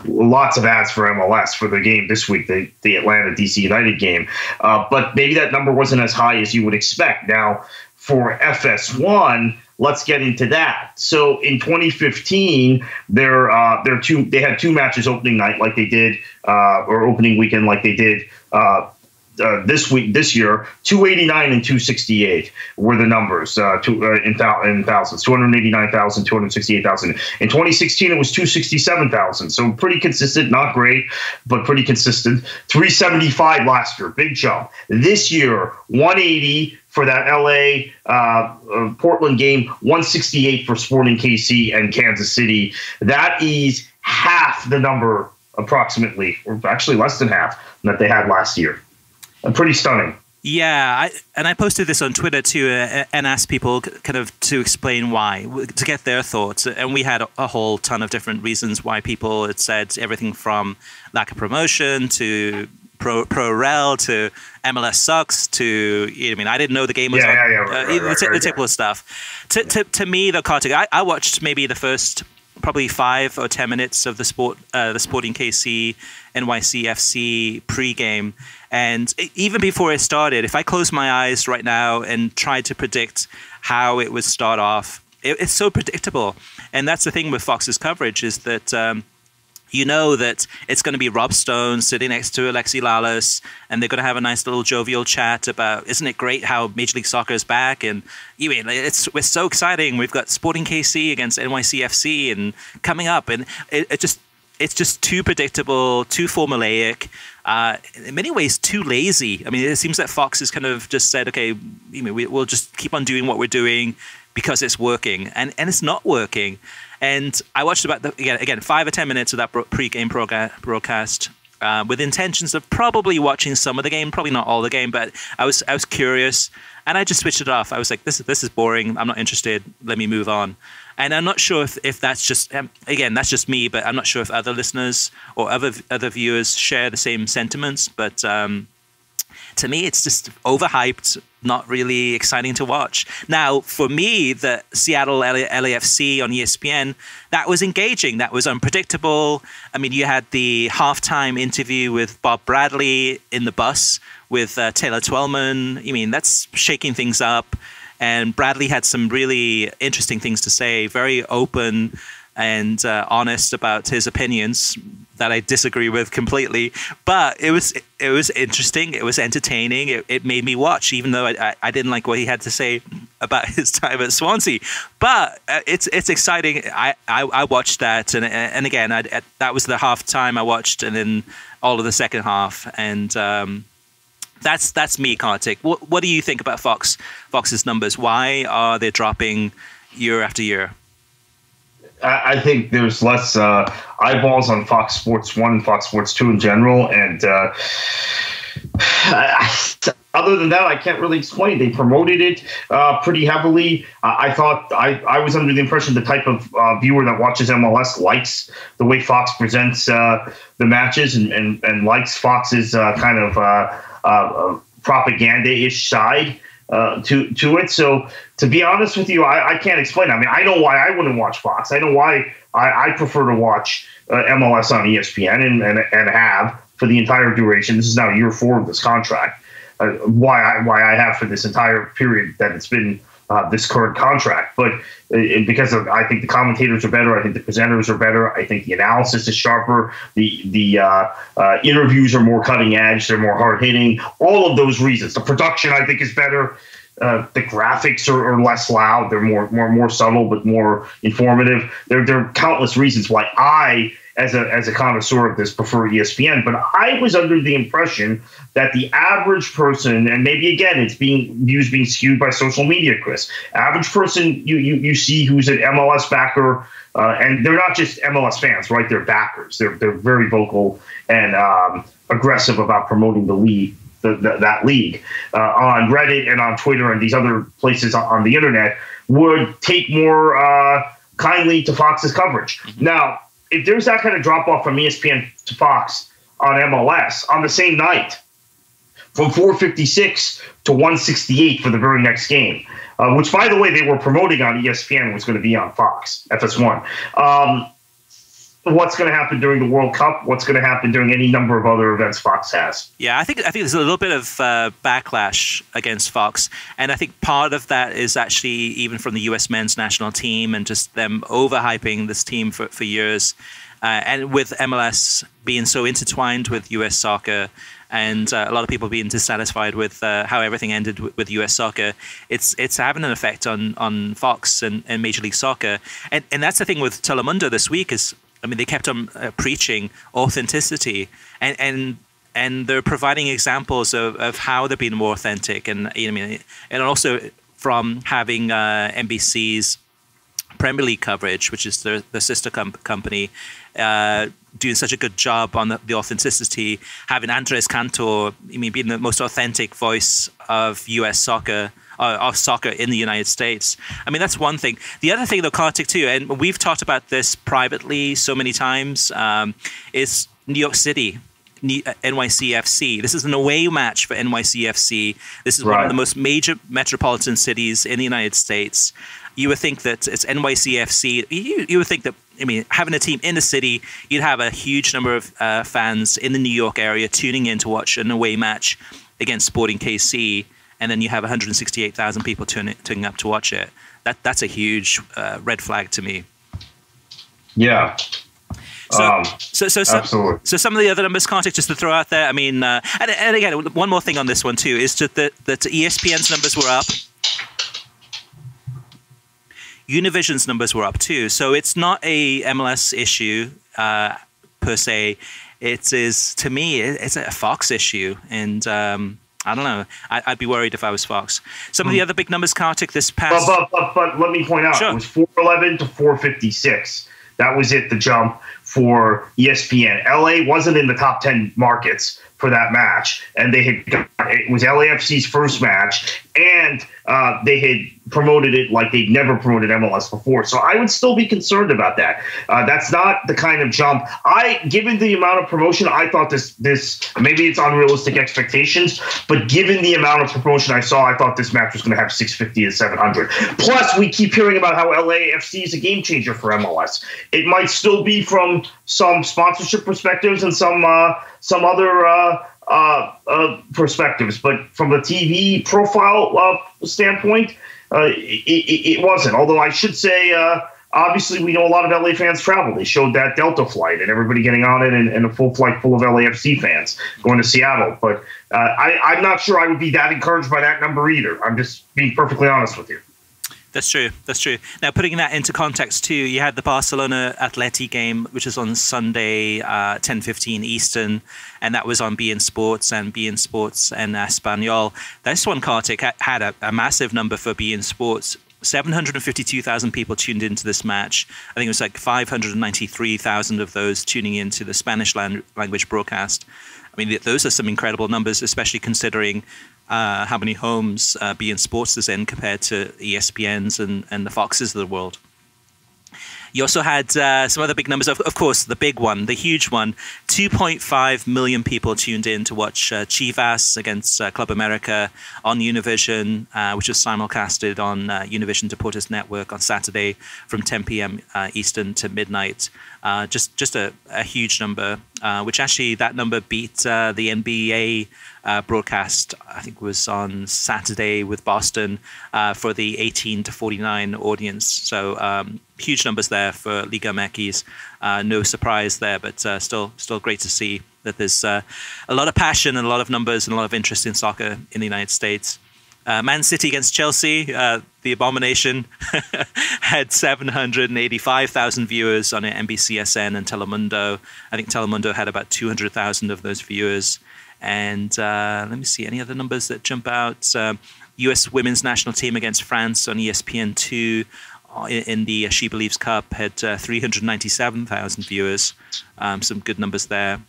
Lots of ads for MLS for the game this week, the Atlanta DC United game. But maybe that number wasn't as high as you would expect. Now, for FS1, let's get into that. So in 2015, they had 2 matches opening night like they did, or opening weekend like they did this year. 289 and 268 were the numbers in thousands. 289,000, 268,000. In 2016, it was 267,000. So pretty consistent, not great, but pretty consistent. 375 last year, big jump. This year, 180 for that LA Portland game, 168 for Sporting KC and Kansas City. That is half the number, approximately, or actually less than half, that they had last year. Pretty stunning.
Yeah, I posted this on Twitter too, and asked people kind of to explain why, to get their thoughts. And we had a whole ton of different reasons why people had said everything from lack of promotion to pro-rel to MLS sucks to, I didn't know the game was the typical stuff. To me, though, Kartik, I watched maybe the first probably 5 or 10 minutes of the Sporting KC NYCFC pregame. And even before it started, if I close my eyes right now and tried to predict how it would start off, it's so predictable. And that's the thing with Fox's coverage, is that you know that it's going to be Rob Stone sitting next to Alexi Lalas, and they're going to have a nice little jovial chat about, isn't it great how Major League Soccer is back? And we're so exciting. We've got Sporting KC against NYCFC and coming up, and it's just too predictable, too formulaic, in many ways too lazy. I mean, it seems that Fox has kind of just said, okay, we'll just keep on doing what we're doing because it's working, and it's not working. And I watched about again 5 or 10 minutes of that pre-game broadcast. with intentions of probably watching some of the game, probably not all the game, but I was curious, and I just switched it off. I was like, this is boring. I'm not interested. Let me move on. And I'm not sure if that's just, again, that's just me, but I'm not sure if other listeners or other viewers share the same sentiments. But to me, it's just overhyped, not really exciting to watch. Now, for me, the Seattle LAFC on ESPN, that was engaging. That was unpredictable. I mean, you had the halftime interview with Bob Bradley in the bus with Taylor Twellman. I mean, that's shaking things up. And Bradley had some really interesting things to say, very open and honest about his opinions that I disagree with completely. But it was interesting. It was entertaining. It made me watch, even though I didn't like what he had to say about his time at Swansea. But it's exciting. I watched that, and again, that was the half time I watched, and then all of the second half, and that's me, Kartik. What do you think about Fox's numbers? Why are they dropping year after year?
I think there's less eyeballs on Fox Sports 1 and Fox Sports 2 in general. And other than that, I can't really explain. They promoted it pretty heavily. I thought I was under the impression the type of viewer that watches MLS likes the way Fox presents the matches and likes Fox's kind of propaganda-ish side to it. So to be honest with you, I can't explain. I mean, I know why I wouldn't watch Fox. I know why I prefer to watch MLS on ESPN and have for the entire duration. This is now year 4 of this contract. Why I have for this entire period that it's been this current contract. But because I think the commentators are better, I think the presenters are better, I think the analysis is sharper, the interviews are more cutting edge, they're more hard hitting. All of those reasons. The production I think is better. The graphics are less loud. They're more subtle but more informative. There are countless reasons why I, as a connoisseur of this, prefer ESPN. But I was under the impression that the average person, and maybe again it's being skewed by social media, Chris. Average person you see who's an MLS backer, and they're not just MLS fans, right? They're backers. They're very vocal and aggressive about promoting the league. That league on Reddit and on Twitter and these other places on the internet would take more kindly to Fox's coverage. Mm-hmm. Now, if there's that kind of drop off from ESPN to Fox on MLS on the same night, from 456 to 168 for the very next game, which, by the way, they were promoting on ESPN was going to be on Fox, FS1. What's going to happen during the World Cup? What's going to happen during any number of other events Fox has? Yeah,
I think there's a little bit of backlash against Fox, and I think part of that is actually even from the U.S. men's national team and just them overhyping this team for years, and with MLS being so intertwined with U.S. soccer. And a lot of people being dissatisfied with how everything ended with U.S. soccer. It's having an effect on Fox and Major League Soccer. And that's the thing with Telemundo this week is, I mean, they kept on preaching authenticity and they're providing examples of how they're being more authentic. And and also from having NBC's Premier League coverage, which is the sister company, doing such a good job on the authenticity, having Andres Cantor, being the most authentic voice of U.S. soccer, of soccer in the United States. I mean, that's one thing. The other thing, though, Kartik, too, and we've talked about this privately so many times, is New York City, NYCFC. This is an away match for NYCFC. This is one of the most major metropolitan cities in the United States. You would think that it's NYCFC. You would think that, having a team in the city, you'd have a huge number of fans in the New York area tuning in to watch an away match against Sporting KC, and then you have 168,000 people tuning up to watch it. That's a huge red flag to me. Yeah. So absolutely. So some of the other numbers, Kartik, just to throw out there. And again, one more thing on this one too is that ESPN's numbers were up. Univision's numbers were up too. So it's not a MLS issue per se. It is, to me, it's a Fox issue. And I don't know. I'd be worried if I was Fox. Some of the other big numbers, Kartik, this past... But
let me point out, It was 411 to 456. That was it, the jump. for ESPN. LA wasn't in the top 10 markets for that match, and it was LAFC's first match, and they had promoted it like they'd never promoted MLS before. So I would still be concerned about that. That's not the kind of jump. Given the amount of promotion, I thought this maybe it's unrealistic expectations, but given the amount of promotion I saw, I thought this match was going to have 650 to 700. Plus, we keep hearing about how LAFC is a game changer for MLS. It might still be from some sponsorship perspectives and some other perspectives, but from the TV profile standpoint, it wasn't. Although I should say, obviously, we know a lot of LA fans travel. They showed that Delta flight and everybody getting on it, and a full flight full of LAFC fans going to Seattle. But I'm not sure I would be that encouraged by that number either. I'm just being perfectly honest with you.
That's true. Now, putting that into context too, you had the Barcelona Atleti game, which is on Sunday, 10:15 Eastern, and that was on beIN Sports and Espanol. This one, Kartik, had a massive number for beIN Sports. 752,000 people tuned into this match. I think it was like 593,000 of those tuning into the Spanish language broadcast. I mean, those are some incredible numbers, especially considering how many homes beIN Sports is in compared to ESPN's and the Foxes of the world. You also had some other big numbers. Of course, the big one, the huge one, 2.5 million people tuned in to watch Chivas against Club America on Univision, which was simulcasted on Univision Deportes Network on Saturday from 10 p.m. Eastern to midnight. Just a huge number, which actually that number beat the NBA broadcast, I think was on Saturday with Boston for the 18 to 49 audience. So huge numbers there for Liga MX. No surprise there, but still great to see that there's a lot of passion and a lot of numbers and a lot of interest in soccer in the United States. Man City against Chelsea, the Abomination, had 785,000 viewers on NBCSN and Telemundo. I think Telemundo had about 200,000 of those viewers. And let me see, any other numbers that jump out? U.S. women's national team against France on ESPN2 in the SheBelieves Cup had 397,000 viewers. Some good numbers there.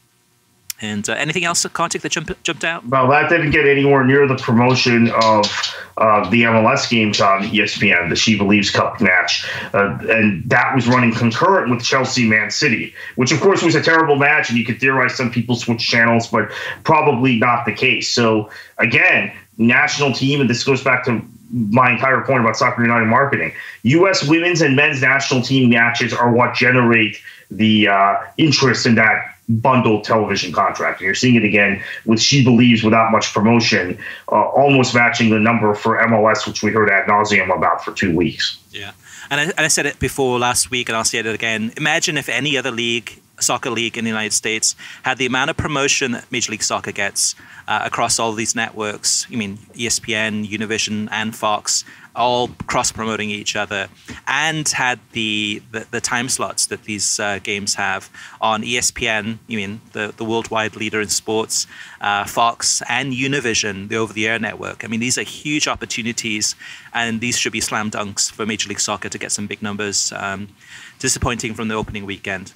And anything else, Kartik, that jumped out?
Well, that didn't get anywhere near the promotion of the MLS games on ESPN, the SheBelieves Cup match. And that was running concurrent with Chelsea-Man City, which, of course, was a terrible match. And you could theorize some people switch channels, but probably not the case. So, again, national team, and this goes back to my entire point about Soccer United marketing. U.S. women's and men's national team matches are what generate the interest in that bundled television contract. And you're seeing it again with SheBelieves without much promotion, almost matching the number for MLS, which we heard ad nauseum about for 2 weeks.
Yeah. And I said it before last week, and I'll say it again. Imagine if any other soccer league in the United States had the amount of promotion that Major League Soccer gets across all these networks. I mean, ESPN, Univision, and Fox, all cross-promoting each other, and had the time slots that these games have on ESPN, the worldwide leader in sports, Fox, and Univision, the over-the-air network. I mean, these are huge opportunities, and these should be slam dunks for Major League Soccer to get some big numbers. Disappointing from the opening weekend.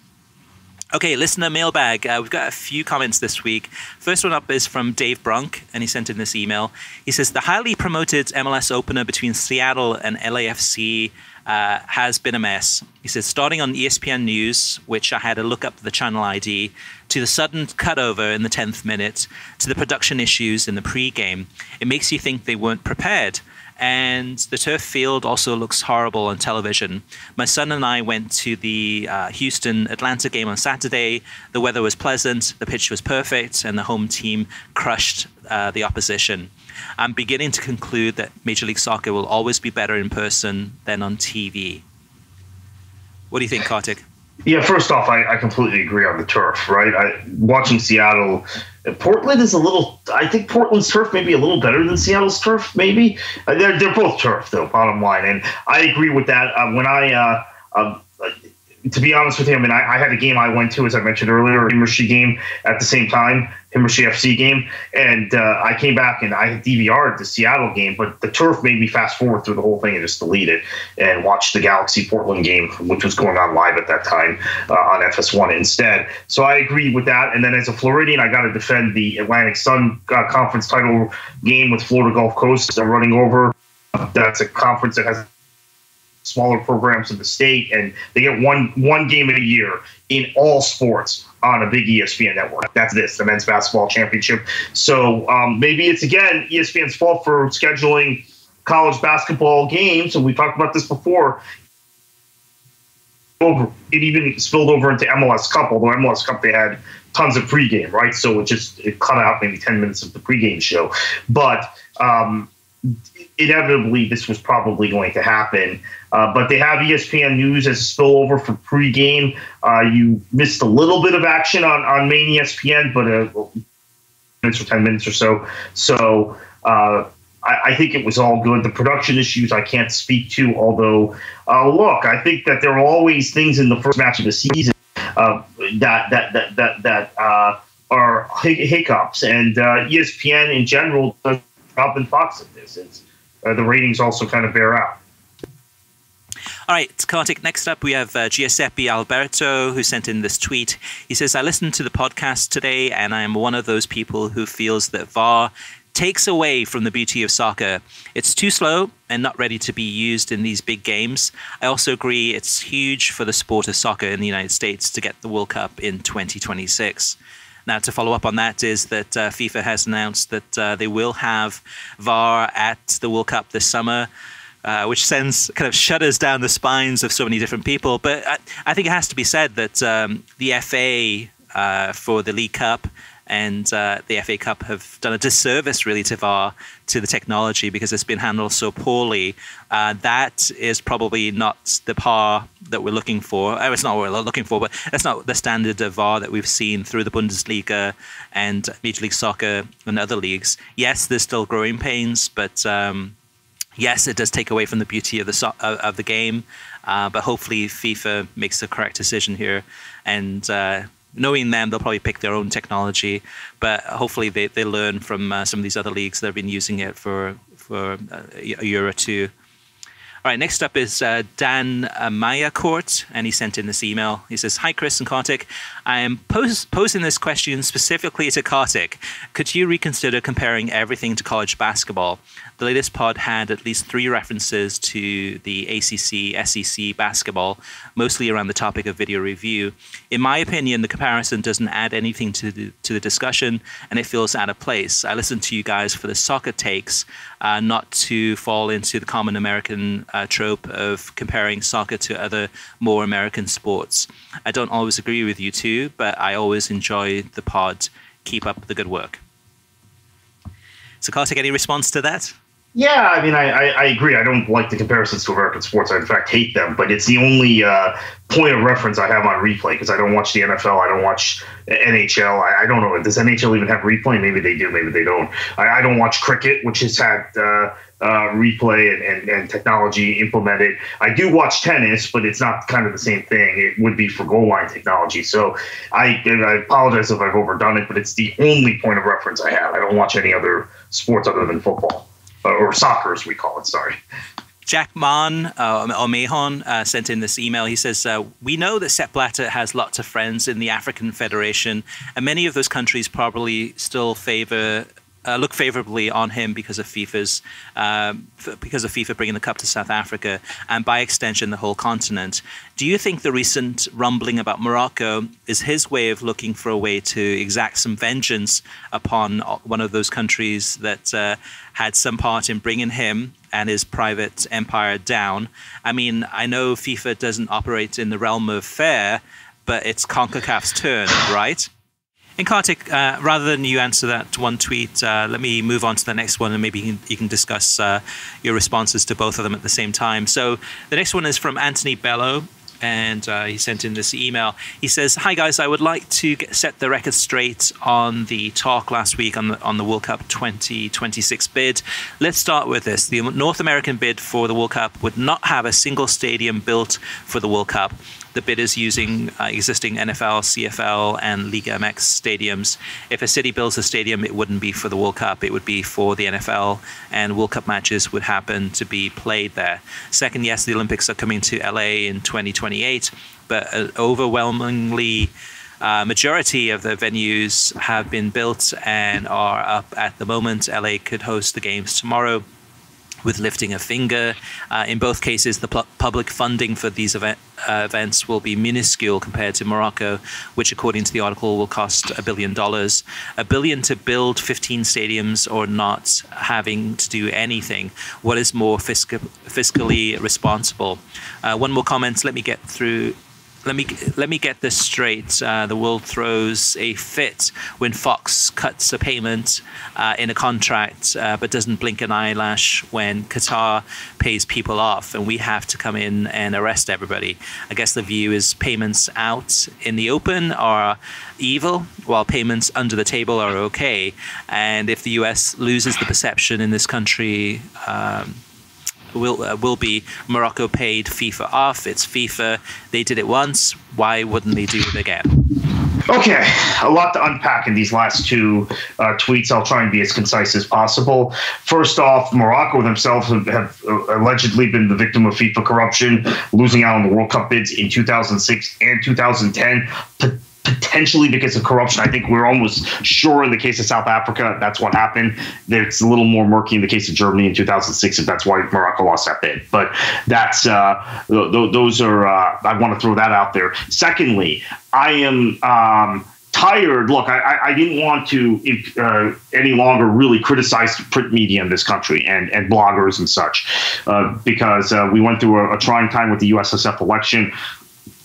Okay, listener mailbag. We've got a few comments this week. First one up is from Dave Brunk, and he sent in this email. He says, the highly promoted MLS opener between Seattle and LAFC has been a mess. He says, starting on ESPN News, which I had to look up the channel ID, to the sudden cutover in the 10th minute, to the production issues in the pre-game, it makes you think they weren't prepared. And the turf field also looks horrible on television. My son and I went to the Houston-Atlanta game on Saturday. The weather was pleasant, the pitch was perfect, and the home team crushed the opposition. I'm beginning to conclude that Major League Soccer will always be better in person than on TV. What do you think, Kartik?
Yeah, first off, I completely agree on the turf, right? Watching Seattle, Portland is I think Portland's turf may be a little better than Seattle's turf, maybe. They're both turf, though, bottom line. And I agree with that. When to be honest with you, I mean, I had a game I went to, as I mentioned earlier, a Himmershey game at the same time, Himmershey FC game, and I came back and I DVR'd the Seattle game, but the turf made me fast forward through the whole thing and just delete it and watch the Galaxy Portland game, which was going on live at that time on FS1 instead. So I agree with that. And then as a Floridian, I got to defend the Atlantic Sun Conference title game with Florida Gulf Coast. They're running over. That's a conference that has smaller programs in the state, and they get one game a year in all sports on a big ESPN network. That's the men's basketball championship. So maybe it's, again, ESPN's fault for scheduling college basketball games, and we talked about this before. It even spilled over into MLS Cup, although MLS Cup, they had tons of pregame, right? So it cut out maybe 10 minutes of the pregame show. But inevitably, this was probably going to happen. But they have ESPN News as a spillover for pregame. You missed a little bit of action on main ESPN, but minutes or 10 minutes or so. So I think it was all good. The production issues I can't speak to, although, look, I think that there are always things in the first match of the season that are hiccups. And ESPN in general does help in Fox at this. The ratings also kind of bear out.
All right, Kartik, next up we have Giuseppe Alberto, who sent in this tweet. He says, I listened to the podcast today, and I am one of those people who feels that VAR takes away from the beauty of soccer. It's too slow and not ready to be used in these big games. I also agree it's huge for the sport of soccer in the United States to get the World Cup in 2026. Now, to follow up on that is that FIFA has announced that they will have VAR at the World Cup this summer, which sends kind of shudders down the spines of so many different people. But I think it has to be said that the FA for the League Cup and the FA Cup have done a disservice really to VAR, to the technology, because it's been handled so poorly. That is probably not the par that we're looking for. It's not what we're looking for, but that's not the standard of VAR that we've seen through the Bundesliga and Major League Soccer and other leagues. Yes, there's still growing pains, but yes, it does take away from the beauty of the game. But hopefully FIFA makes the correct decision here, and knowing them, they'll probably pick their own technology, but hopefully they learn from some of these other leagues that have been using it for a year or two. All right, next up is Dan Mayacourt, and he sent in this email. He says, Hi, Chris and Kartik. I am posing this question specifically to Kartik. Could you reconsider comparing everything to college basketball? The latest pod had at least 3 references to the ACC, SEC basketball, mostly around the topic of video review. In my opinion, the comparison doesn't add anything to the discussion, and it feels out of place. I listen to you guys for the soccer takes, not to fall into the common American trope of comparing soccer to other more American sports. I don't always agree with you two, but I always enjoy the pod. Keep up the good work. So, Kartik, any response to that?
Yeah, I mean, I agree. I don't like the comparisons to American sports. I, in fact, hate them. But it's the only point of reference I have on replay, because I don't watch the NFL. I don't watch NHL. I don't know. Does NHL even have replay? Maybe they do. Maybe they don't. I don't watch cricket, which has had replay and technology implemented. I do watch tennis, but it's not kind of the same thing. It would be for goal line technology. So I apologize if I've overdone it, but it's the only point of reference I have. I don't watch any other sports other than football. Or soccer, as we call it, sorry.
Jack Mahon sent in this email. He says, we know that Sepp Blatter has lots of friends in the African Federation, and many of those countries probably still look favorably on him because of FIFA bringing the cup to South Africa, and by extension the whole continent. Do you think the recent rumbling about Morocco is his way of looking for a way to exact some vengeance upon one of those countries that had some part in bringing him and his private empire down? I mean, I know FIFA doesn't operate in the realm of fair, but it's CONCACAF's turn, right? And Kartik, rather than you answer that one tweet, let me move on to the next one, and maybe you can discuss your responses to both of them at the same time. So the next one is from Anthony Bello, and he sent in this email. He says, Hi guys, I would like to set the record straight on the talk last week on the World Cup 2026 bid. Let's start with this. The North American bid for the World Cup would not have a single stadium built for the World Cup. the bid is using existing NFL, CFL, and Liga MX stadiums. If a city builds a stadium, it wouldn't be for the World Cup. It would be for the NFL, and World Cup matches would happen to be played there. Second, yes, the Olympics are coming to LA in 2028, but overwhelmingly majority of the venues have been built and are up at the moment. LA could host the games tomorrow with lifting a finger. In both cases, the public funding for these events will be minuscule compared to Morocco, which according to the article will cost $1 billion. $1 billion to build 15 stadiums or not having to do anything. What is more fiscally responsible? One more comment. Let me get this straight. The world throws a fit when Fox cuts a payment in a contract, but doesn't blink an eyelash when Qatar pays people off, and we have to come in and arrest everybody. I guess the view is payments out in the open are evil, while payments under the table are okay. And if the US loses the perception in this country, will be Morocco paid FIFA off. It's FIFA. They did it once. Why wouldn't they do it again?
Okay, a lot to unpack in these last two tweets. I'll try and be as concise as possible. First off, Morocco themselves have allegedly been the victim of FIFA corruption, losing out on the World Cup bids in 2006 and 2010. Potentially because of corruption. I think we're almost sure in the case of South Africa, that's what happened. It's a little more murky in the case of Germany in 2006, and that's why Morocco lost that bid. But that's those are I want to throw that out there. Secondly, I am tired. Look, I didn't want to any longer really criticize print media in this country and bloggers and such because we went through a trying time with the USSF election.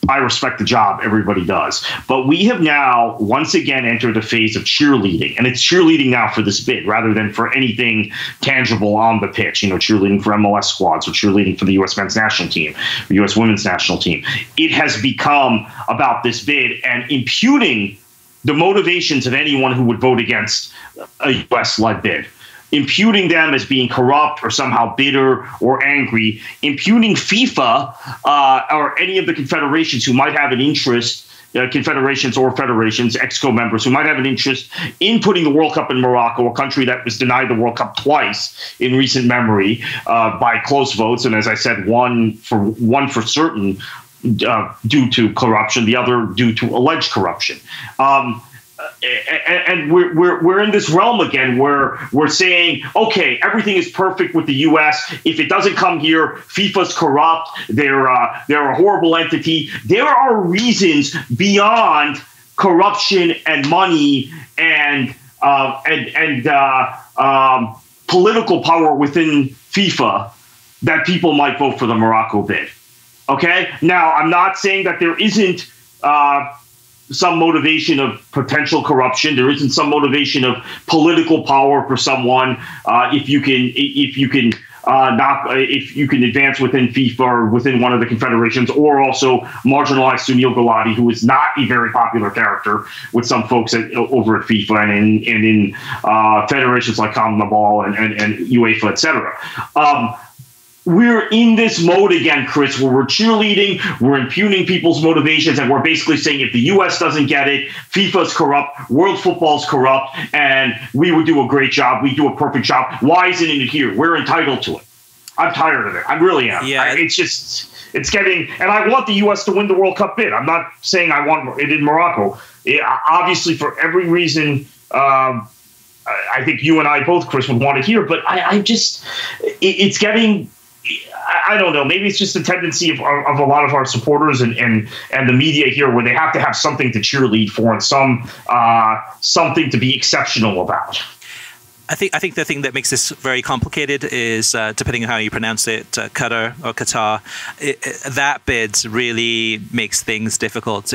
I respect the job. Everybody does. But we have now once again entered a phase of cheerleading. And it's cheerleading now for this bid rather than for anything tangible on the pitch. You know, cheerleading for MLS squads or cheerleading for the U.S. men's national team, or U.S. women's national team. It has become about this bid and imputing the motivations of anyone who would vote against a U.S.-led bid. Imputing them as being corrupt or somehow bitter or angry, imputing FIFA or any of the confederations who might have an interest, confederations or federations, EXCO members who might have an interest in putting the World Cup in Morocco, a country that was denied the World Cup twice in recent memory by close votes. And as I said, one for certain due to corruption, the other due to alleged corruption. And we're in this realm again where we're saying, okay, everything is perfect with the U.S. If it doesn't come here, FIFA's corrupt. They're a horrible entity. There are reasons beyond corruption and money and political power within FIFA that people might vote for the Morocco bid. Okay, now I'm not saying that there isn't some motivation of potential corruption. There isn't some motivation of political power for someone if you can advance within FIFA or within one of the confederations, or also marginalize Sunil Gulati, who is not a very popular character with some folks over at FIFA and in federations like CONMEBOL and UEFA, etc. We're in this mode again, Chris, where we're cheerleading, we're impugning people's motivations, and we're basically saying if the U.S. doesn't get it, FIFA's corrupt, world football's corrupt, and we would do a great job, we do a perfect job. Why isn't it here? We're entitled to it. I'm tired of it. I really am. Yeah. It's getting, and I want the U.S. to win the World Cup bid. I'm not saying I want it in Morocco. Obviously, for every reason, I think you and I both, Chris, would want it here, but it's getting, I don't know. Maybe it's just a tendency of a lot of our supporters and the media here, where they have to have something to cheerlead for and something to be exceptional about.
I think the thing that makes this very complicated is, depending on how you pronounce it, Qatar or Qatar, that bid really makes things difficult.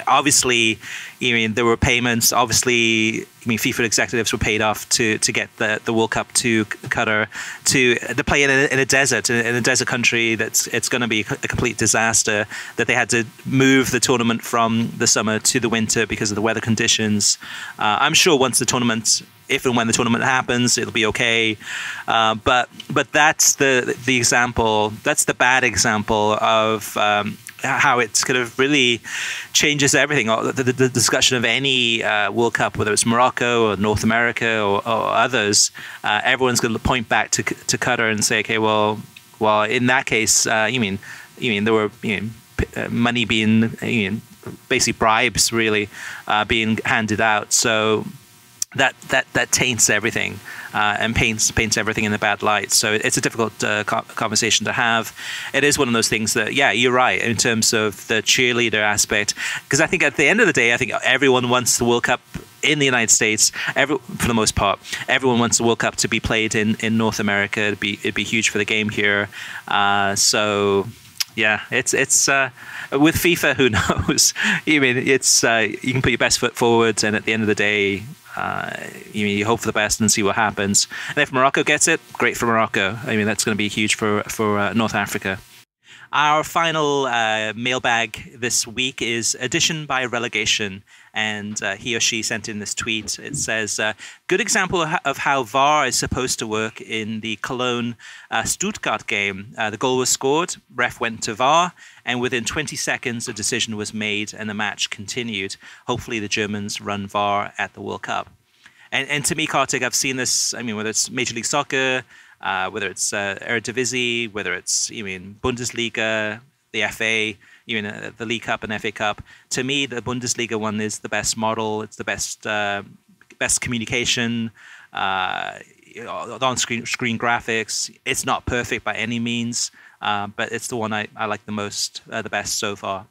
Obviously, there were payments. Obviously, FIFA executives were paid off to get the World Cup to Qatar to play in a desert country it's going to be a complete disaster. That they had to move the tournament from the summer to the winter because of the weather conditions. I'm sure once the tournament, if and when the tournament happens, it'll be okay. But that's the example. That's the bad example of how it's kind of really changes everything. The discussion of any World Cup, whether it's Morocco or North America or others, everyone's going to point back to Qatar and say, okay, well, in that case, you mean there were money being basically bribes really being handed out, so that taints everything and paints everything in a bad light. So it's a difficult conversation to have. It is one of those things that, yeah, you're right in terms of the cheerleader aspect, because I think at the end of the day, I think everyone wants the World Cup in the United States. For the most part, everyone wants the World Cup to be played in North America. It'd be huge for the game here. So yeah, it's with FIFA, who knows? You mean it's you can put your best foot forward, and at the end of the day, you hope for the best and see what happens. And if Morocco gets it, great for Morocco. I mean, that's going to be huge for North Africa. Our final mailbag this week is Addition by Relegation, and he or she sent in this tweet. It says, good example of how VAR is supposed to work in the Cologne-Stuttgart game. The goal was scored, ref went to VAR, and within 20 seconds a decision was made and the match continued. Hopefully the Germans run VAR at the World Cup. And to me, Kartik, I've seen this, I mean, whether it's Major League Soccer, whether it's Eredivisie, whether it's Bundesliga, the FA, the League Cup and FA Cup. To me, the Bundesliga one is the best model. It's the best communication, on-screen graphics. It's not perfect by any means, but it's the one I like the most, the best so far.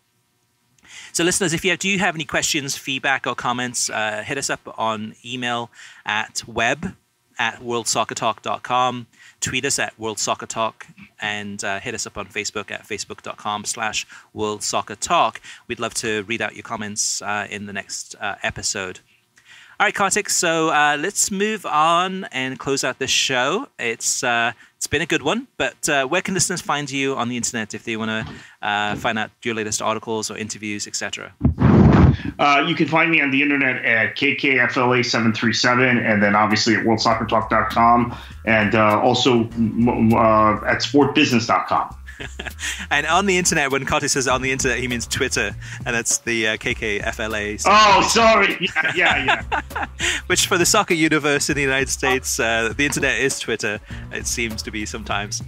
So listeners, if you do you have any questions, feedback, or comments, hit us up on email at web@worldsoccertalk.com, tweet us at worldsoccertalk, and hit us up on Facebook at facebook.com/worldsoccertalk. We'd love to read out your comments in the next episode. All right, Kartik, so let's move on and close out this show. It's been a good one, but where can listeners find you on the internet if they want to find out your latest articles or interviews, etc.?
You can find me on the internet at KKFLA737, and then obviously at worldsoccertalk.com, and also at sportbusiness.com.
And on the internet, when Kartik says on the internet, he means Twitter, and that's the KKFLA.
Oh, sorry. Yeah.
Which for the soccer universe in the United States, the internet is Twitter, it seems to be sometimes.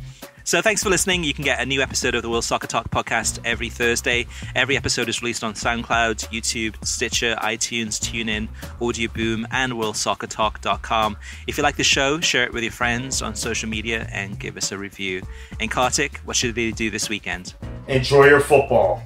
So thanks for listening. You can get a new episode of the World Soccer Talk podcast every Thursday. Every episode is released on SoundCloud, YouTube, Stitcher, iTunes, TuneIn, Audio Boom, and worldsoccertalk.com. If you like the show, share it with your friends on social media and give us a review. And Kartik, what should they do this weekend?
Enjoy your football.